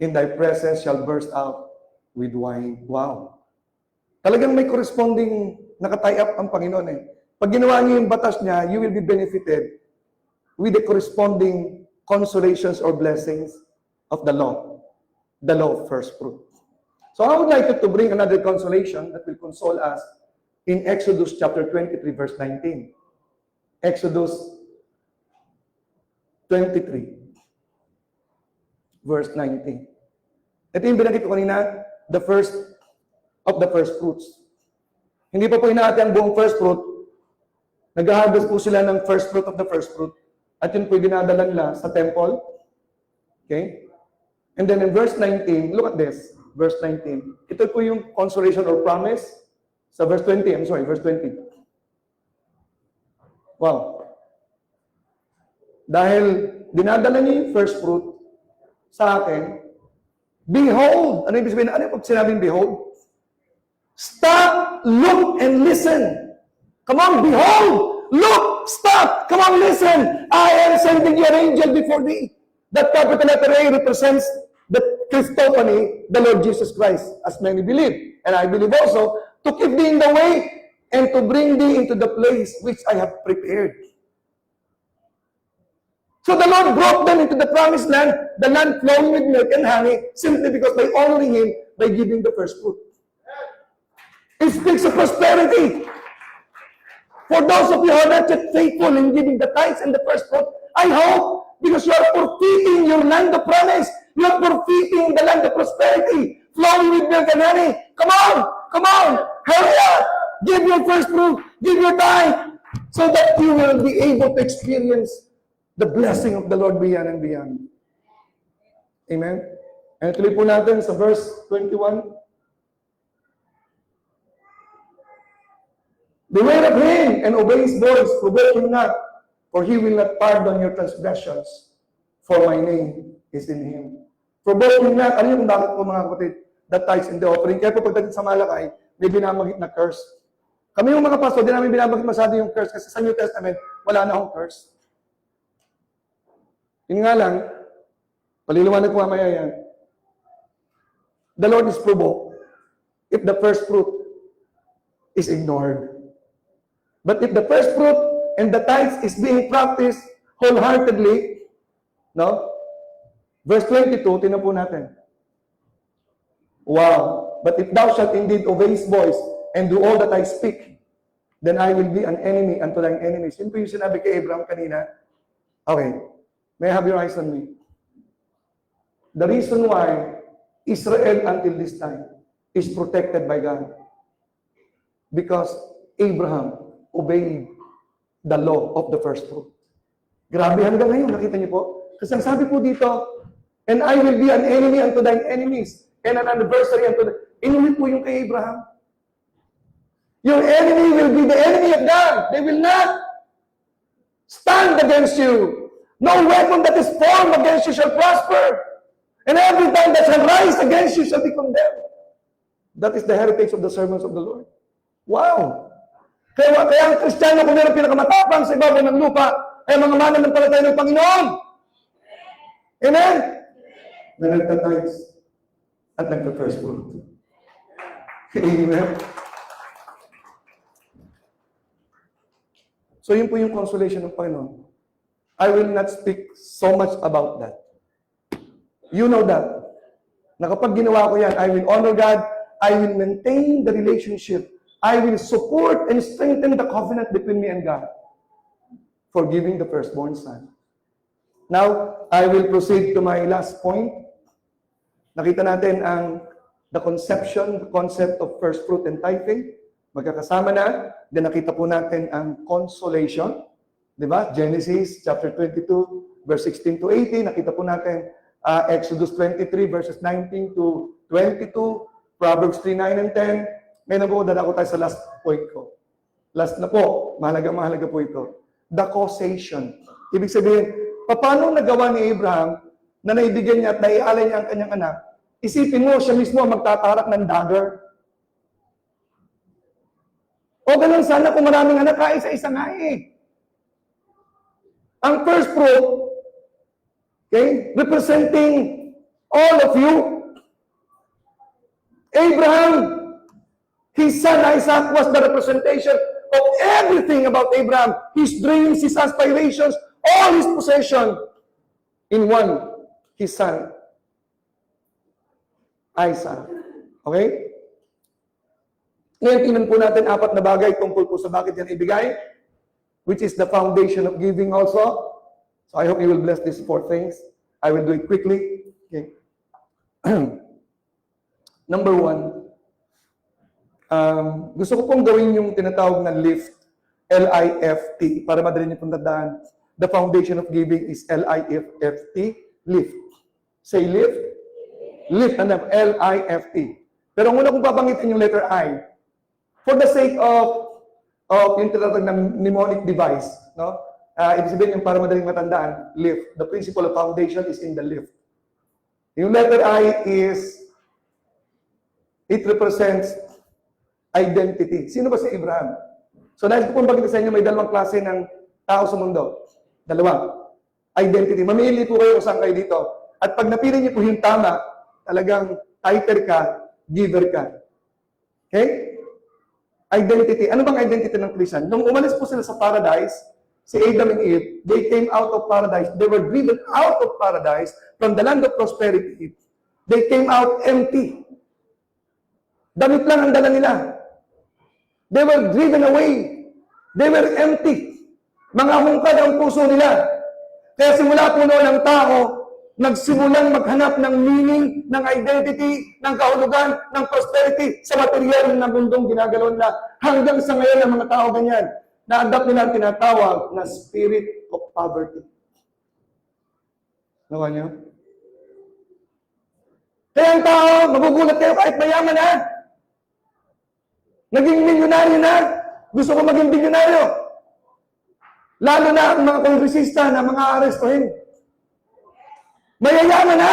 in thy presence shall burst out with wine. Wow. Talagang may corresponding nakatie up ang Panginoon Pag ginawa niyo yung batas niya, you will be benefited with the corresponding consolations or blessings of the law of first fruit. So I would like to bring another consolation that will console us in Exodus chapter 23, verse 19. Exodus 23, verse 19. Ito yung binanggit ko kanina, the first of the first fruits. Hindi pa po inaati ang buong first fruit. Nag-harvest po sila ng first fruit of the first fruit. At yun po yung dinadala nila sa temple. Okay? And then in verse 19, look at this. Verse 19. Ito po yung consolation or promise sa verse 20. Verse 20. Wow. Dahil dinadala niyo yung first fruit sa akin, behold! Ano yung sabihin? Ano yung sinabing behold? Stop, look, and listen. Come on, behold! Look! Stop! Come on, listen! I am sending you an angel before thee. That capital letter A represents the Christophany, the Lord Jesus Christ, as many believe. And I believe also, to keep thee in the way and to bring thee into the place which I have prepared. So the Lord brought them into the promised land, the land flowing with milk and honey, simply because by honoring Him, by giving the first fruit. It speaks of prosperity. For those of you who are not yet faithful in giving the tithes and the first fruit, I hope, because you are forfeiting your land of promise, you are forfeiting the land of prosperity, flowing with milk and honey. Come on, hurry up, give your first fruit, give your tithe, so that you will be able to experience the blessing of the Lord beyond and beyond. Amen? And tuloy po natin sa verse 21. Beware of him and obey his voice, provoke him not, for he will not pardon your transgressions, for my name is in him. Provoke him not. Ano yung bakit po mga kapatid? The tithes and the offering. Kaya po pagdating sa Malakay, may binamagit na curse. Kami yung mga pastor, di namin binabagit masyado yung curse kasi sa New Testament, wala na akong curse. Yun nga lang, paliliwanag ko mamaya yan. The Lord is provoked if the first fruit is ignored. But if the first fruit and the tithes is being practiced wholeheartedly, no? Verse 22, tingnan po natin. Wow! But if thou shalt indeed obey his voice and do all that I speak, then I will be an enemy unto thine enemies. Yun po yung sinabi kay Abraham kanina. Okay. May I have your eyes on me? The reason why Israel until this time is protected by God Because Abraham obeyed the law of the first fruit. Grabe hanggang ngayon, nakita niyo po? Kasi ang sabi po dito, and I will be an enemy unto thine enemies, and an adversary unto thine. Inulit po yung kay Abraham. Your enemy will be the enemy of God. They will not stand against you. No weapon that is formed against you shall prosper. And every time that shall rise against you shall be condemned. That is the heritage of the servants of the Lord. Wow! Kaya ang Kristiyano, kung meron pinakamatapang sa ibabaw ng lupa, ay mga mananampalataya ng Panginoon. Amen? Na nagtatides at nagta-first fruit. Amen? So yun po yung consolation ng Panginoon. I will not speak so much about that. You know that. Na kapag ginawa ko yan, I will honor God, I will maintain the relationship, I will support and strengthen the covenant between me and God for giving the firstborn son. Now, I will proceed to my last point. Nakita natin the concept of first fruit and tithing. Magkakasama na. Then nakita po natin ang consolation. Diba? Genesis chapter 22, verse 16 to 18. Nakita po natin Exodus 23, verses 19 to 22. Proverbs 3, 9 and 10. Ngayon na po, dadako tayo sa last point ko. Last na po. Mahalaga po ito. The causation. Ibig sabihin, paano nagawa ni Abraham na naibigyan niya at naialay niya ang kanyang anak? Isipin mo, siya mismo magtatarak ng dagger. O ganun sana kung maraming anak, kaisa-isa nga eh. Ang first fruit, okay, representing all of you, Abraham, his son Isaac was the representation of everything about Abraham, his dreams, his aspirations, all his possession in one, his son, Isaac. Okay? Ngayon, tingnan po natin 4 na bagay tungkol po sa bakit yan ibigay, which is the foundation of giving also. So I hope you will bless these 4 things. I will do it quickly. Okay. Number 1, gusto ko pong gawin yung tinatawag na LIFT, L-I-F-T, para madali niyo pong tandaan. The foundation of giving is L-I-F-T, lift. Say lift. Lift, L-I-F-T. Pero ang una kong pabangitin yung letter I, for the sake of yung tinatawag na mnemonic device, no? Ibig sabihin yung para madaling matandaan, lift. The principle of foundation is in the lift. Yung letter I it represents identity. Sino ba si Abraham? So, nais ko pong bakit sa inyo, may 2 klase ng tao sa mundo. 2. Identity. Mamili po kayo kung saan kayo dito. At pag napili niyo po yung tama, talagang tither ka, giver ka. Okay? Identity. Ano bang identity ng Christian? Nung umalis po sila sa paradise, si Adam and Eve, they came out of paradise. They were driven out of paradise from the land of prosperity. They came out empty. Damit lang ang dala nila. They were driven away. They were empty. Mga hungkad ang puso nila. Kaya simula po noon ang tao, nagsimulang maghanap ng meaning, ng identity, ng kahulugan, ng prosperity sa material na mundong ginagalaw nila. Hanggang sa ngayon ang mga tao ganyan. Na-adapt nila ang tinatawag na spirit of poverty. Nakuha niyo? Kaya ang tao, magugulat kayo kahit mayaman na. Naging milyonaryo na. Gusto ko maging bilyonaryo. Lalo na ang mga kongresista na mga arestuhin. Mayayaman na.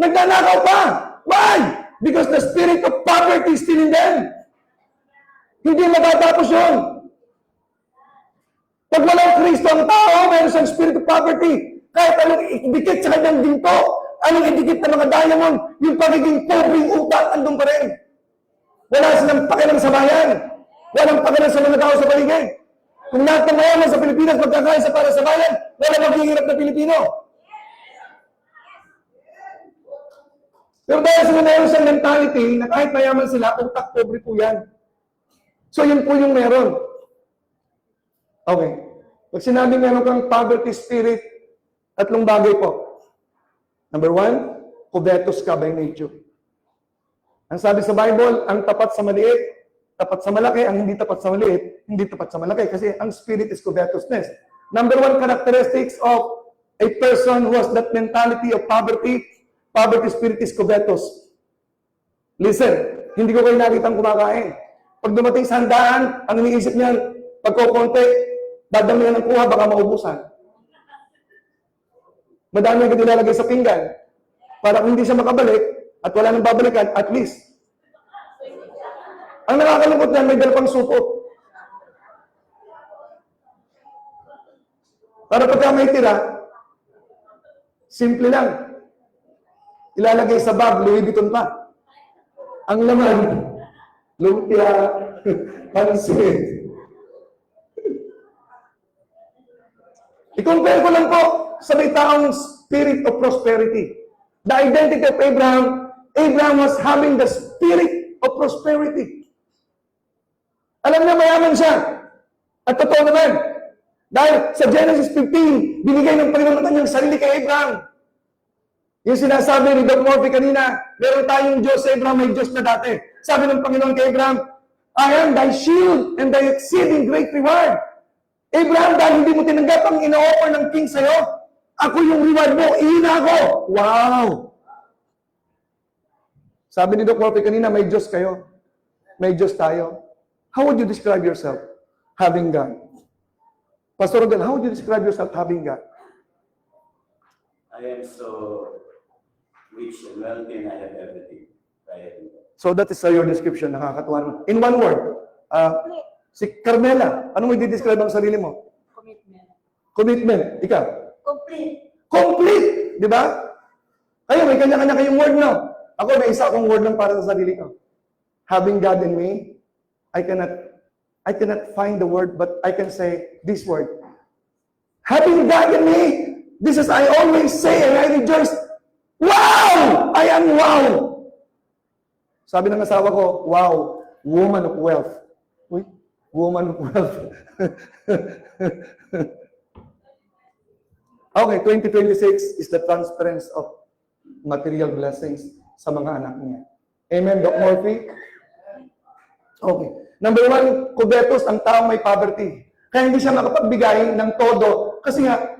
Nagnanakaw pa. Why? Because the spirit of poverty is still in them. Hindi matatapos yun. Pag walang Kristo ang tao, mayroon siyang spirit of poverty. Kahit anong idikit sa kanyang ginto, anong idikit na mga diamond, yung pagiging pobreng utang, andun pa rin. Wala silang pakialam sa bayan. Walang pakialam sa mga tao sa paligid. Kung lahat ng mayaman sa Pilipinas magkakaisa para sa bayan, wala maghihirap na Pilipino. Pero dahil sila mayroon siyang mentality na kahit mayaman sila, utak pobre po yan. So yun po yung meron. Okay. Pag sinabi meron kang poverty spirit, 3 bagay po. Number 1, covetous ka by nature. Ang sabi sa Bible, ang tapat sa maliit tapat sa malaki, ang hindi tapat sa maliit, hindi tapat sa malaki. Kasi ang spirit is covetousness. Number one characteristics of a person who has that mentality of poverty spirit is covetous. Listen, hindi ko kayo nakitang kumakain. Pag dumating sa handaan, ang iniisip niyan, pagkukunti, dadamihan ng kuha, baka maubusan. Madami ang nilalagay sa pinggan. Para kung hindi siya makabalik, at wala nang babalikan, at least. Ang nakakalungkot niyan, may dalapang supot. Para pagka may tira, simple lang. Ilalagay sa bag, Louis Vuitton pa. Ang laman, lumpia, pansit. I-compare ko lang po sa may taong spirit of prosperity. The identity of Abraham was having the spirit of prosperity. Alam niya mayaman siya. At totoo naman. Dahil sa Genesis 15, binigay ng Panginoon ang kanyang sarili kay Abraham. Yung sinasabi ni Doc Murphy kanina, meron tayong Diyos sa Abraham, may Diyos na dati. Sabi ng Panginoon kay Abraham, I am thy shield and thy exceeding great reward. Abraham, dahil hindi mo tinanggap ang ino-offer ng king sa'yo, ako yung reward mo, ihina ako. Wow! Sabi ni Doc Murphy kanina, may Diyos kayo. May Diyos tayo. How would you describe yourself having God? Pastor Rodel, how would you describe yourself having God? I am so rich and wealthy and I have everything. So that is your description. Nakakatuwa naman. In one word, si Carmela, ano mo i-describe ang sarili mo? Commitment. Commitment. Ikaw? Complete. Complete! Di ba? Kayo, may kanya-kanya kayong word, no? Ako, may isa akong word lang para sa sarili ko. Having God in me, I cannot find the word, but I can say this word. Having God in me, this is I always say and I rejoice. Wow! I am wow! Sabi ng asawa ko, wow, woman of wealth. Uy, woman of wealth. Okay, 2026 is the transference of material blessings sa mga anak niya. Amen, Doc Murphy? Okay. Number one, covetous, ang taong may poverty. Kaya hindi siya makapagbigay ng todo. Kasi nga,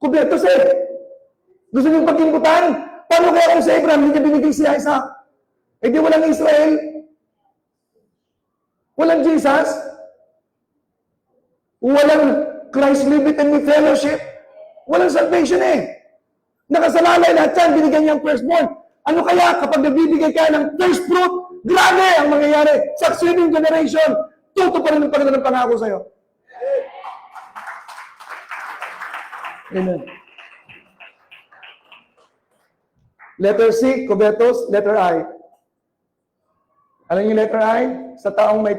covetous eh. Gusto niyong pagkimputan? Paano kaya kung sa Abraham, hindi niya binigay si Isaac? Eh di walang Israel? Walang Jesus? Walang Christ liveth in me fellowship? Walang salvation eh. Nakasalalay lahat yan, binigyan niya ang firstborn. Ano kaya kapag nagbibigay ka ng first fruit, grabe ang mangyayari. Succeeding generation, tuto pa rin ng Panginoon ng pangako sa'yo. Amen. Letter C, covetous. Letter I. Alam niyo letter I? Sa taong may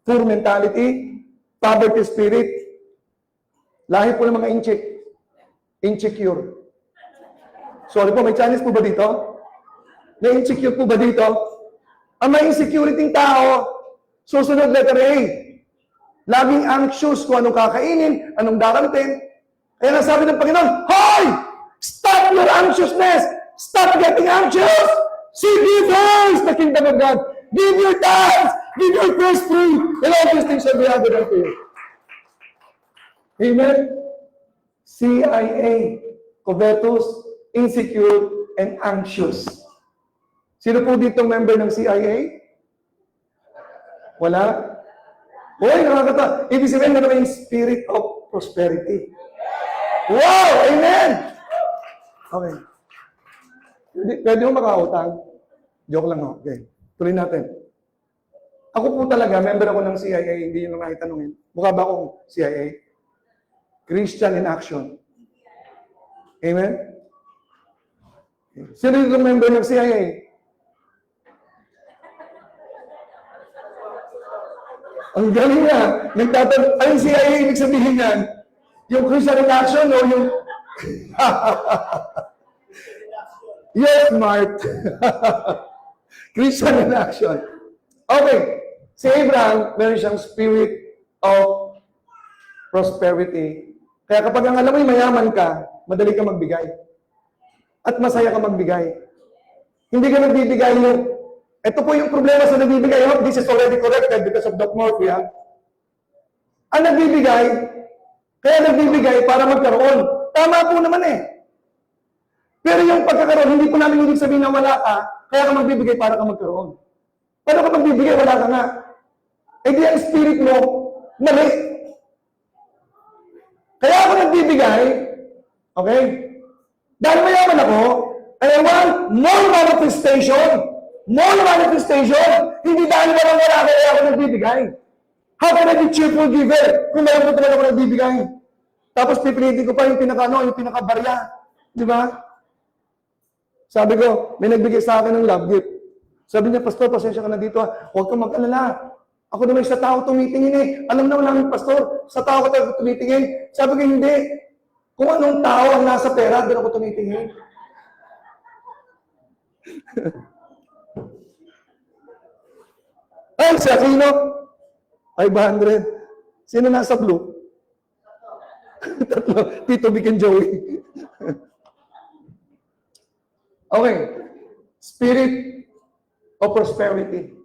poor mentality, poverty spirit, lahi po ng mga insecure. Sorry po, may Chinese po ba dito? May insecure po ba dito? Ang may insecurity tao, susunod letter A. Laging anxious kung anong kakainin, anong darating. Kaya nasabi ng Panginoon, Hoy! Stop your anxiousness! Stop getting anxious! Seek ye first the kingdom of God. Give your tithes! Give your first fruit! And all these things shall be added unto you. Amen? CIA, covetous, insecure, and anxious. Sino po dito member ng CIA? Wala? Uy, nakakata. Ibig sabihin na naman yung spirit of prosperity. Wow! Amen! Okay. Pwede mo makautang? Joke lang ako. Okay. Tuloy natin. Ako po talaga, member ako ng CIA, hindi yun lang itanungin. Mukha ba akong CIA? Christian in action. Amen? Sino yung member ng CIA? Ang galing na. Nagtatanong, anong CIA ibig sabihin yan? Yung Christian in action o yung... Yes, smart. Christian in action. Okay. Si Abraham, meron siyang spirit of prosperity. Kaya kapag ang alam mo yung mayaman ka, madali ka magbigay. At masaya ka magbigay. Hindi ka nagbibigay yung Ito po yung problema sa nagbibigay. I hope this is already corrected because of Doc Murphy. Ang nagbibigay, kaya nagbibigay para magkaroon. Tama po naman eh. Pero yung pagkakaroon, hindi po namin ibig sabihin na wala ka, kaya ka magbibigay para ka magkaroon. Pero kapag magbibigay, wala ka nga. Eh di ang spirit mo, mali. Kaya ako nagbibigay, okay? Dahil mayaman ako, I want more manifestation. More manifestation. Hindi dahil wala kaya ako nagbibigay. How can I be cheerful giver kung meron ko talaga ako nagbibigay? Tapos pipilitin ko pa yung yung pinakabarya. Di ba? Sabi ko, may nagbigay sa akin ng love gift. Sabi niya, Pastor, pasensya ka na dito. Huwag kang mag-alala. Ako naman sa tao tumitingin eh. Alam naman namin, Pastor, sa tao ko tayo tumitingin. Sabi ko, hindi. Kung anong tao ang nasa pera, doon ako tumitingin. Ay, si Aquino, 500. Sino nasa blue? Tatlo. Tito Vic and Joey. Okay. Spirit of prosperity.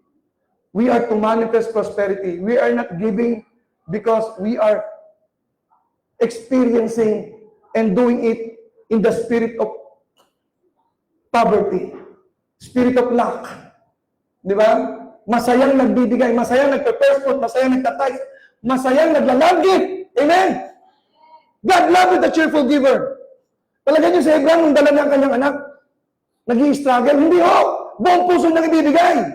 We are to manifest prosperity. We are not giving because we are experiencing and doing it in the spirit of poverty. Spirit of lack. Di ba? Masayang nagbibigay, masayang nagpe-first fruit, masayang nagtatay, masayang naglalagit. Amen? God loves the cheerful giver. Talaga niyo sa Abraham, nung dala niya ang kanyang anak, nag-i-struggle. Hindi ho! Buong puso nang ibibigay.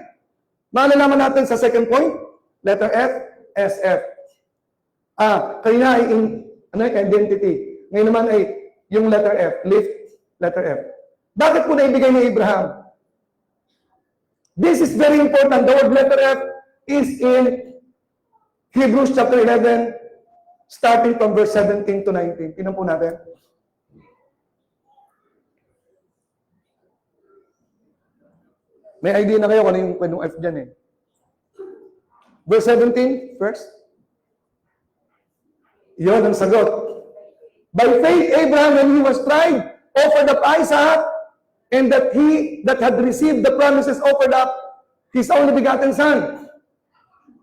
Malalaman natin sa second point, letter F, SF. Kanina ay identity. Ngayon naman ay yung letter F, lift, letter F. Bakit po naibigay ni Abraham? This is very important. The word letter F is in Hebrews chapter 11, starting from verse 17 to 19. Tingnan po natin. May idea na kayo kung ano yung F dyan eh. Verse 17, first. Yun ang sagot. By faith, Abraham, when he was tried, offered up Isaac, and that he that had received the promises offered up his only begotten son.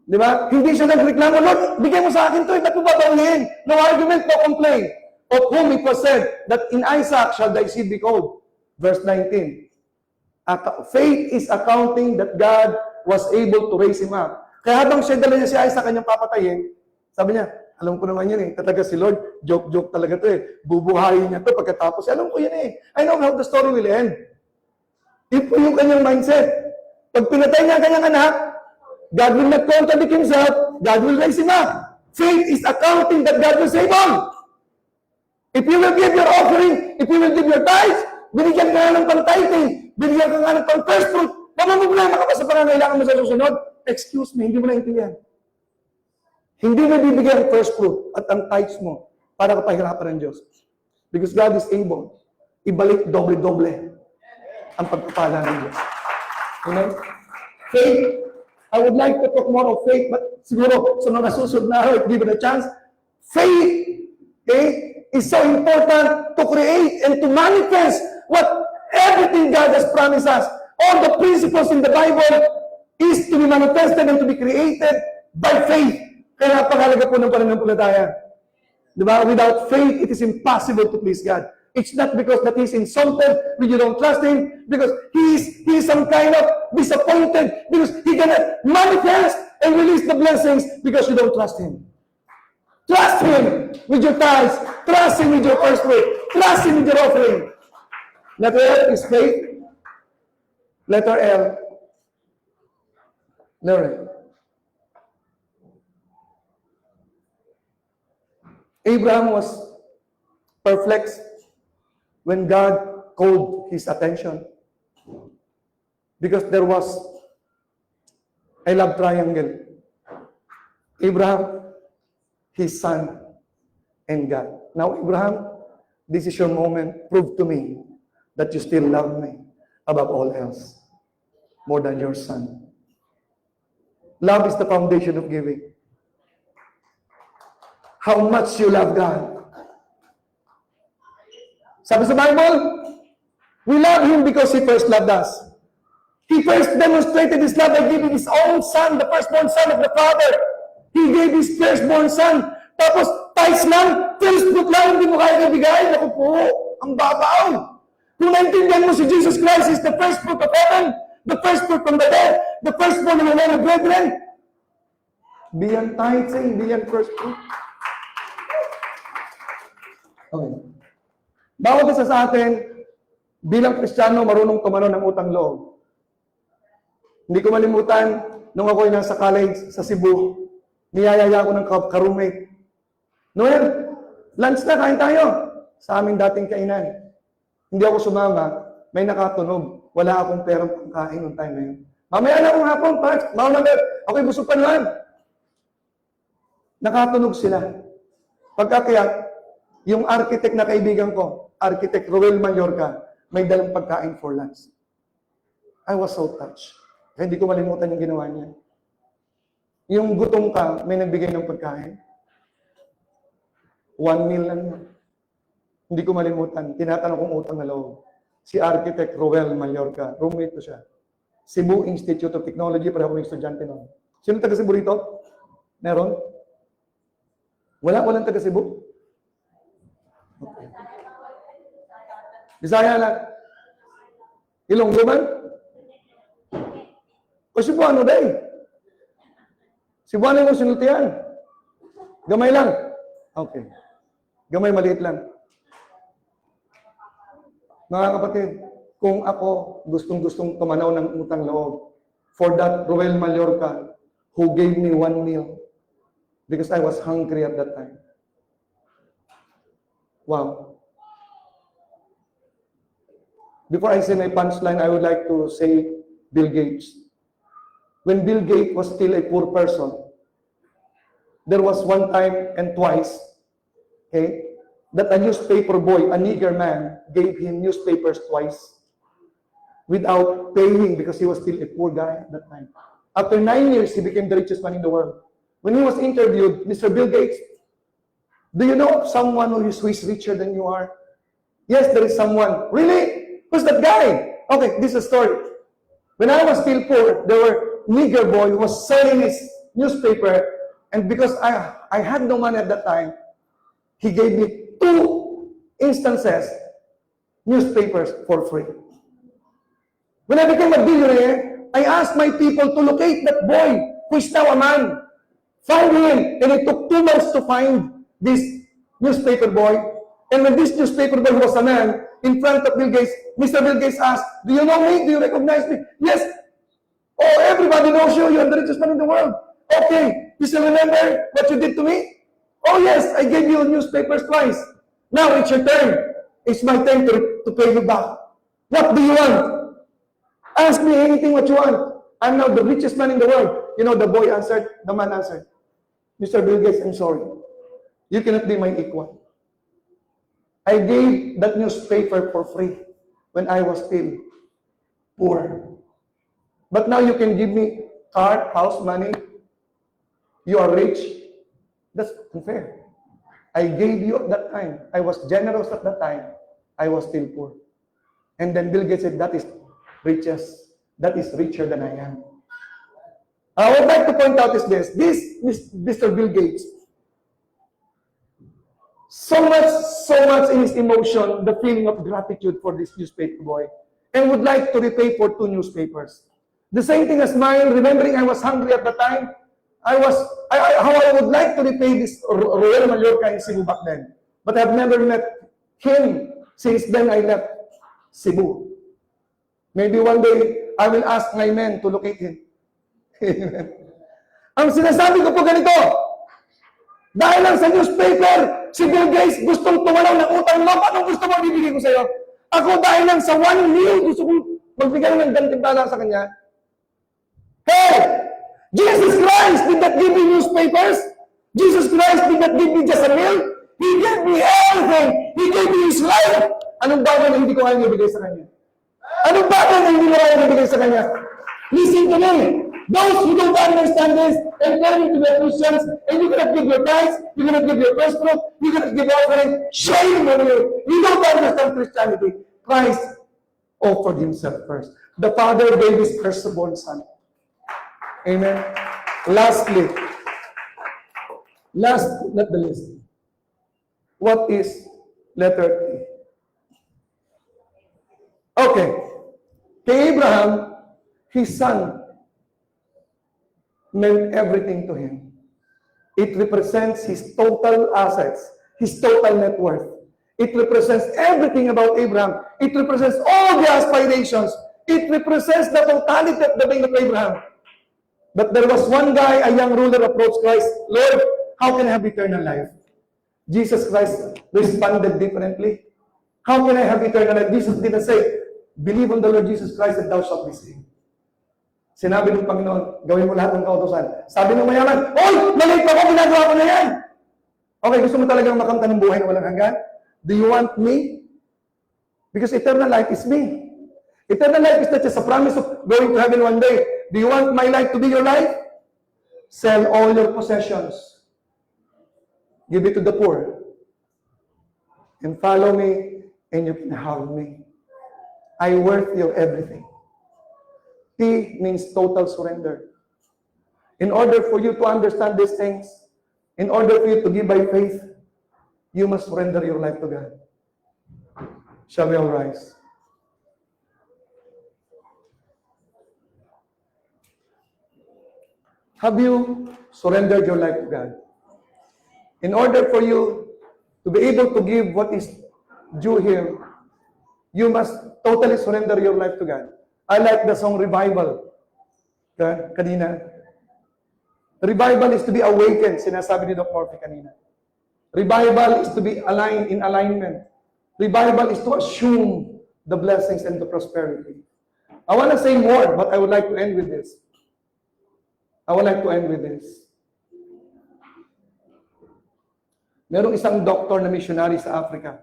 Di ba? Hindi siya nagreklamo, Lord, bigay mo sa akin to, ba't mo babawiin? No argument, no complaint. Of whom it was said that in Isaac shall thy seed be called. Verse 19. Faith is accounting that God was able to raise him up. Kaya habang siya dala niya si Isaac kanyang papatayin, sabi niya, alam ko naman yan eh, talaga si Lord, joke talaga to eh. Bubuhayin niya to pagkatapos. Alam ko yan eh. I know how the story will end. Ito yung kanyang mindset. Pag pinatay niya ang kanyang anak, God will not contradict himself, God will raise him up. Faith is accounting that God will save him. If you will give your offering, if you will give your tithes, binigyan ka nga ng pang-tithing, binigyan ka nga ng pang-first fruit, problema ka pa sa pangangailangan mo sa susunod? Excuse me, hindi mo naintindihan. Hindi na bibigyan ang first fruit at ang tithes mo para kapahirapan ng Diyos. Because God is able ibalik doble-doble ang pagpapala ng Diyos. Amen? Faith, I would like to talk more of faith, but siguro sa mga susunod na araw, give it a chance. Faith, okay, is so important to create and to manifest what everything God has promised us. All the principles in the Bible is to be manifested and to be created by faith. Kaya napakalaga po ng pananampalataya. Diba? Without faith, it is impossible to please God. It's not because that He's insulted when you don't trust Him, because He is some kind of disappointed, because He cannot manifest and release the blessings because you don't trust Him. Trust Him with your tithes. Trust Him with your first fruit. Trust Him with your offering. Letter L is faith. Letter L, learning. Abraham was perplexed when God called his attention, because there was a love triangle. Abraham, his son, and God. Now, Abraham, this is your moment. Prove to me that you still love me above all else, more than your son. Love is the foundation of giving. How much you love God. Sabi sa Bible, we love Him because He first loved us. He first demonstrated His love by giving His own Son, the firstborn Son of the Father. He gave His firstborn Son. Tapos, tithes lang, first fruit lang, hindi mo kaya ibigay. Naku po, ang babaw. Kung naintindihan mo si Jesus Christ is the first fruit of heaven, the first fruit from the dead, the firstborn of the men of brethren. Di yan tithes, hindi yan first fruit. Okay. Bawat isa sa atin, bilang Kristiyano, marunong tumano ng utang loob. Hindi ko malimutan, nung ako'y nasa college sa Cebu, niyayaya ako ng ka-roommate. Noel, lunch na, kain tayo. Sa aming dating kainan. Hindi ako sumama, may nakatunog. Wala akong perang pangkain noong time na yun. Mamaya na akong hapon, ako'y busog pa naman. Nakatunog sila. Pagkakaya, yung architect na kaibigan ko, Architect Roel Mallorca, may dalang pagkain for lunch. I was so touched. Kaya hindi ko malimutan yung ginawa niya. Yung gutom ka, may nagbigay ng pagkain. 1 meal lang yun. Hindi ko malimutan. Tinatanong kong utang na loob. Si Architect Roel Mallorca. Roommate ko siya. Cebu Institute of Technology. Pareho ko yung estudyante noon. Sino taga Cebu rito? Meron? Walang taga Cebu? Okay. Bisaya lang. Ilonggo man? O Cebuano day? Cebuano yung sinultihan. Gamay lang. Okay. Gamay, maliit lang. Mga kapatid, kung ako gustong-gustong tumanaw ng utang loob, for that Roel Mallorca, who gave me 1 meal, because I was hungry at that time. Wow. Before I say my punchline, I would like to say Bill Gates. When Bill Gates was still a poor person, there was one time and twice, okay, that a newspaper boy, a nigger man, gave him newspapers twice without paying because he was still a poor guy at that time. After 9 years, he became the richest man in the world. When he was interviewed, Mr. Bill Gates, do you know of someone who is richer than you are? Yes, there is someone. Really? Who's that guy? Okay, this is a story. When I was still poor, there were nigger boy who was selling his newspaper, and because I had no money at that time, he gave me 2 instances newspapers for free. When I became a billionaire, I asked my people to locate that boy who is now a man. Find him, and it took 2 months to find this newspaper boy. And when this newspaper boy was a man, in front of Bill Gates, Mr. Bill Gates asked, "Do you know me? Do you recognize me?" "Yes." "Oh, everybody knows you. You're the richest man in the world." "Okay, you still remember what you did to me?" "Oh, yes, I gave you newspapers twice. Now it's your turn. It's my turn to pay you back. What do you want? Ask me anything what you want. I'm now the richest man in the world." You know, the man answered, "Mr. Bill Gates, I'm sorry. You cannot be my equal. I gave that newspaper for free when I was still poor. But now you can give me car, house, money. You are rich. That's unfair. I gave you at that time. I was generous at that time. I was still poor." And then Bill Gates said, "That is riches. That is richer than I am." I would like to point out is this Mr. Bill Gates, so much in his emotion, the feeling of gratitude for this newspaper boy, and would like to repay for 2 newspapers. The same thing as mine, remembering I was hungry at the time, how I would like to repay this Roel Mallorca in Cebu back then. But I've never met him since then I left Cebu. Maybe one day, I will ask my men to locate him. Ang sinasabi ko po ganito, dahil lang sa newspaper, si Bill Gates gustong tumanaw ng utang loob. Anong gusto mo bibigay ko sa iyo? Ako dahil lang sa 1 meal, gusto kong magbigay ng gantimpala sa kanya. Hey! Jesus Christ did not give me newspapers. Jesus Christ did not give me just a meal. He gave me everything. He gave me His life. Anong bagay na hindi ko kaya ibigay sa kanya? Anong bagay na hindi ko kaya ibigay sa kanya? Listen to me. Those who don't understand this and claiming to be Christians, and you cannot give your tithes, you cannot give your first fruit, you cannot give offering, shame on you. You don't understand Christianity. Christ offered himself first. The Father gave his firstborn son. Amen. Lastly, last not the least, what is letter T? Okay. Kay Abraham, his son meant everything to him. It represents his total assets, his total net worth. It represents everything about Abraham. It represents all the aspirations. It represents the totality of the being of Abraham. But there was one guy, a young ruler, approached Christ. Lord, how can I have eternal life? Jesus Christ responded differently. How can I have eternal life? Jesus didn't say, believe on the Lord Jesus Christ and thou shalt be saved. Sinabi ng Panginoon, gawin mo lahat ng kautosan. Sabi ng mayaman, oy, maliit pa ako, ginagawa ko na yan. Okay, gusto mo talagang makamtan ng buhay na walang hanggan? Do you want me? Because eternal life is me. Eternal life is not just a promise of going to heaven one day. Do you want my life to be your life? Sell all your possessions. Give it to the poor. And follow me, and you can have me. I worth your everything. T means total surrender. In order for you to understand these things, in order for you to give by faith, you must surrender your life to God. Shall we all rise? Have you surrendered your life to God? In order for you to be able to give what is due Him, you must totally surrender your life to God. I like the song Revival. Kanina. Revival is to be awakened, sinasabi ni Dr. Morphy kanina. Revival is to be aligned in alignment. Revival is to assume the blessings and the prosperity. I want to say more, but I would like to end with this. Merong isang doktor na missionary sa Africa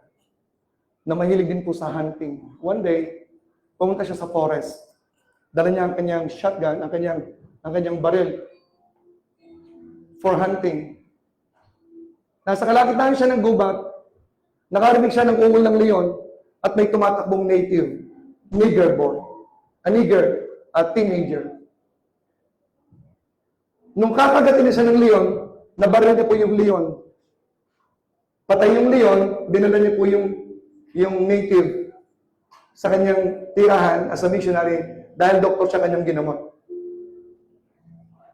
na mahilig din po sa hunting. One day, pumunta siya sa forest. Dala niya ang kanyang shotgun, ang kanyang baril for hunting. Nasa kalagitnaan siya ng gubat, nakarinig siya ng ungol ng leon at may tumatakbong native, nigger boy. A teenager. Nung kakagatin niya siya ng leon, nabaril niya po yung leon. Patay yung leon, dinala niya po yung native sa kanyang tirahan as a missionary dahil doktor siya kanyang ginamot.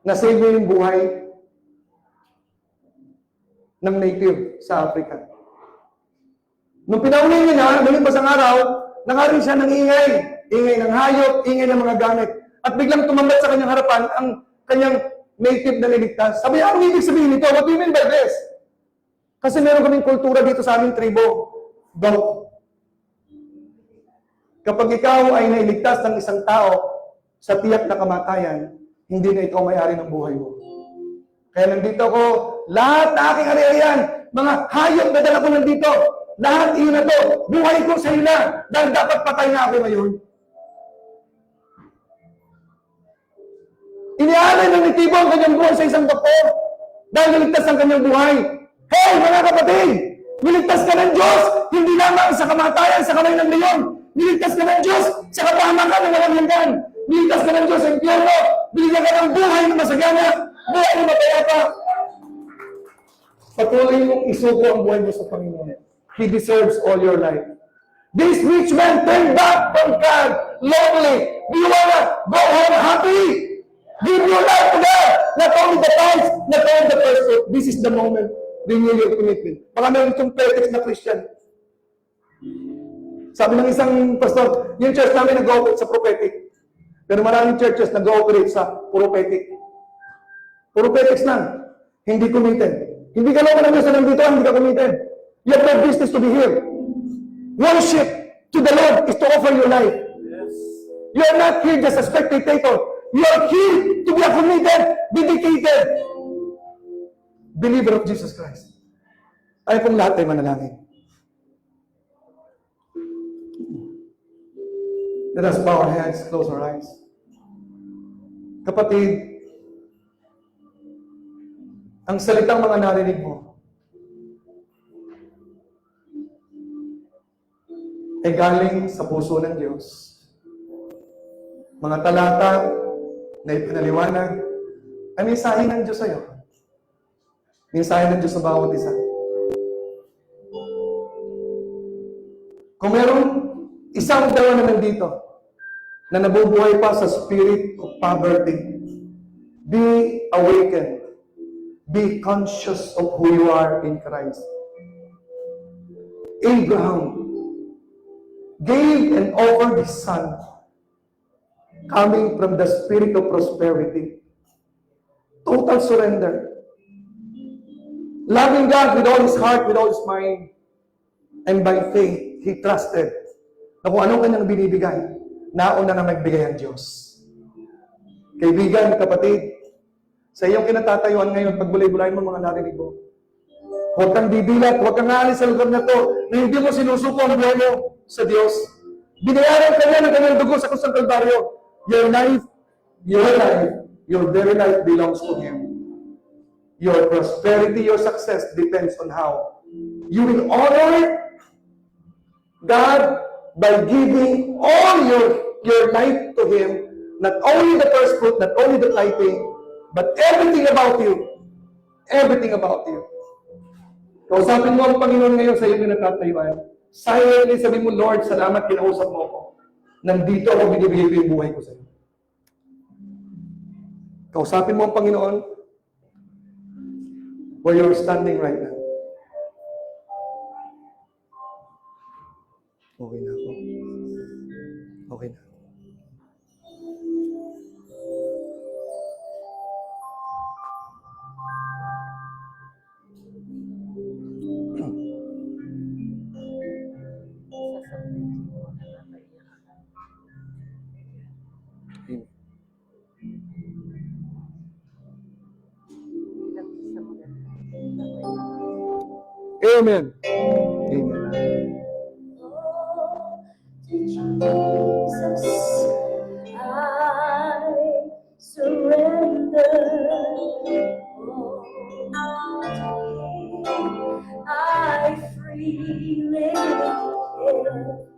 Nasave niya yung buhay ng native sa Africa. Nung pinaunin niya na, muling basang araw, nakarin siya ng ingay ng hayop, ingay ng mga gamit. At biglang tumambat sa kanyang harapan ang kanyang native na niligtas. Sabi niya, ang ibig sabihin nito, what do you mean by this? Kasi meron kaming kultura dito sa aming tribo. Kapag ikaw ay nailigtas ng isang tao sa tiyak na kamatayan, hindi na ikaw may-ari ng buhay mo. Kaya nandito ko, lahat na aking ari-arian, mga hayop na dala ko nandito, lahat iyon na to, buhay ko sa iyo na, dahil dapat patay na ako ngayon. Inialay ng nitibo ang kanyang buhay sa isang doktor, dahil niligtas ang kanyang buhay. Hey, mga kapatid! Niligtas ka ng Diyos, hindi lamang sa kamatayan sa kamay ng leon. Niligtas ka ng Diyos sa kapahamakan ng walang hanggan. Niligtas ka ng Diyos sa impyerno. Binigyan ka ng buhay na masagana, buhay na mapayapa. Patuloy mong isuko ang buhay mo sa Panginoon. He deserves all your life. This rich man turned back from God lonely. Do you wanna go home happy? Give your life to God. Not only the tithes, not only the first fruit. This is the moment. Renew your commitment. Baka meron itong pretext na Christian. Sabi ng isang pastor, yung church namin nag-ooperate sa prophetic. Pero maraming churches nag-ooperate sa prophetic. Prophetic lang. Hindi committed. Hindi ka lang ng Diyos na nandito, hindi ka committed. You have no business to be here. Worship to the Lord is to offer your life. Yes. You are not here just a spectator. You are here to be a committed, dedicated believer of Jesus Christ. Tayo pong lahat ay manalangin. Let us bow our heads, close our eyes. Kapatid, ang salitang mga narinig mo ay galing sa puso ng Diyos. mga talata na ipinaliwanag, ay mensahe ng Diyos sa'yo. Mensahe ng Diyos sa bawat isa. Kung merong isang dalawa na nandito na nabubuhay pa sa spirit of poverty, be awakened. Be conscious of who you are in Christ. Abraham gave and offered his son coming from the spirit of prosperity. Total surrender. Loving God with all his heart, with all his mind, and by faith, he trusted na kung anong kanyang binibigay, nauna na magbigay ang Diyos. Kaibigan, kapatid, sa iyong kinatatayuan ngayon, pag bulay-bulayin mo mga narinig mo, huwag kang bibilat, huwag kang aalis sa lugar na to, na hindi mo sinusuko ang buhay mo sa Diyos. Binayaran ka niya ng kanyang dugo sa kusang Kalbaryo. Your life, your very life belongs to Him. Your prosperity, your success depends on how you will honor God by giving all your life to Him, not only the first fruit, not only the tithing, but everything about you. Everything about you. Kausapin mo ang Panginoon ngayon sa iyong natatayuan. Silently sabihin mo, Lord, salamat, kinausap mo ako. Nandito ako, binibigay ko yung buhay ko sa iyo. Kausapin mo ang Panginoon where you're standing right now. Okay na ako. Okay na. Amen. Amen. Jesus, I surrender. I freely give.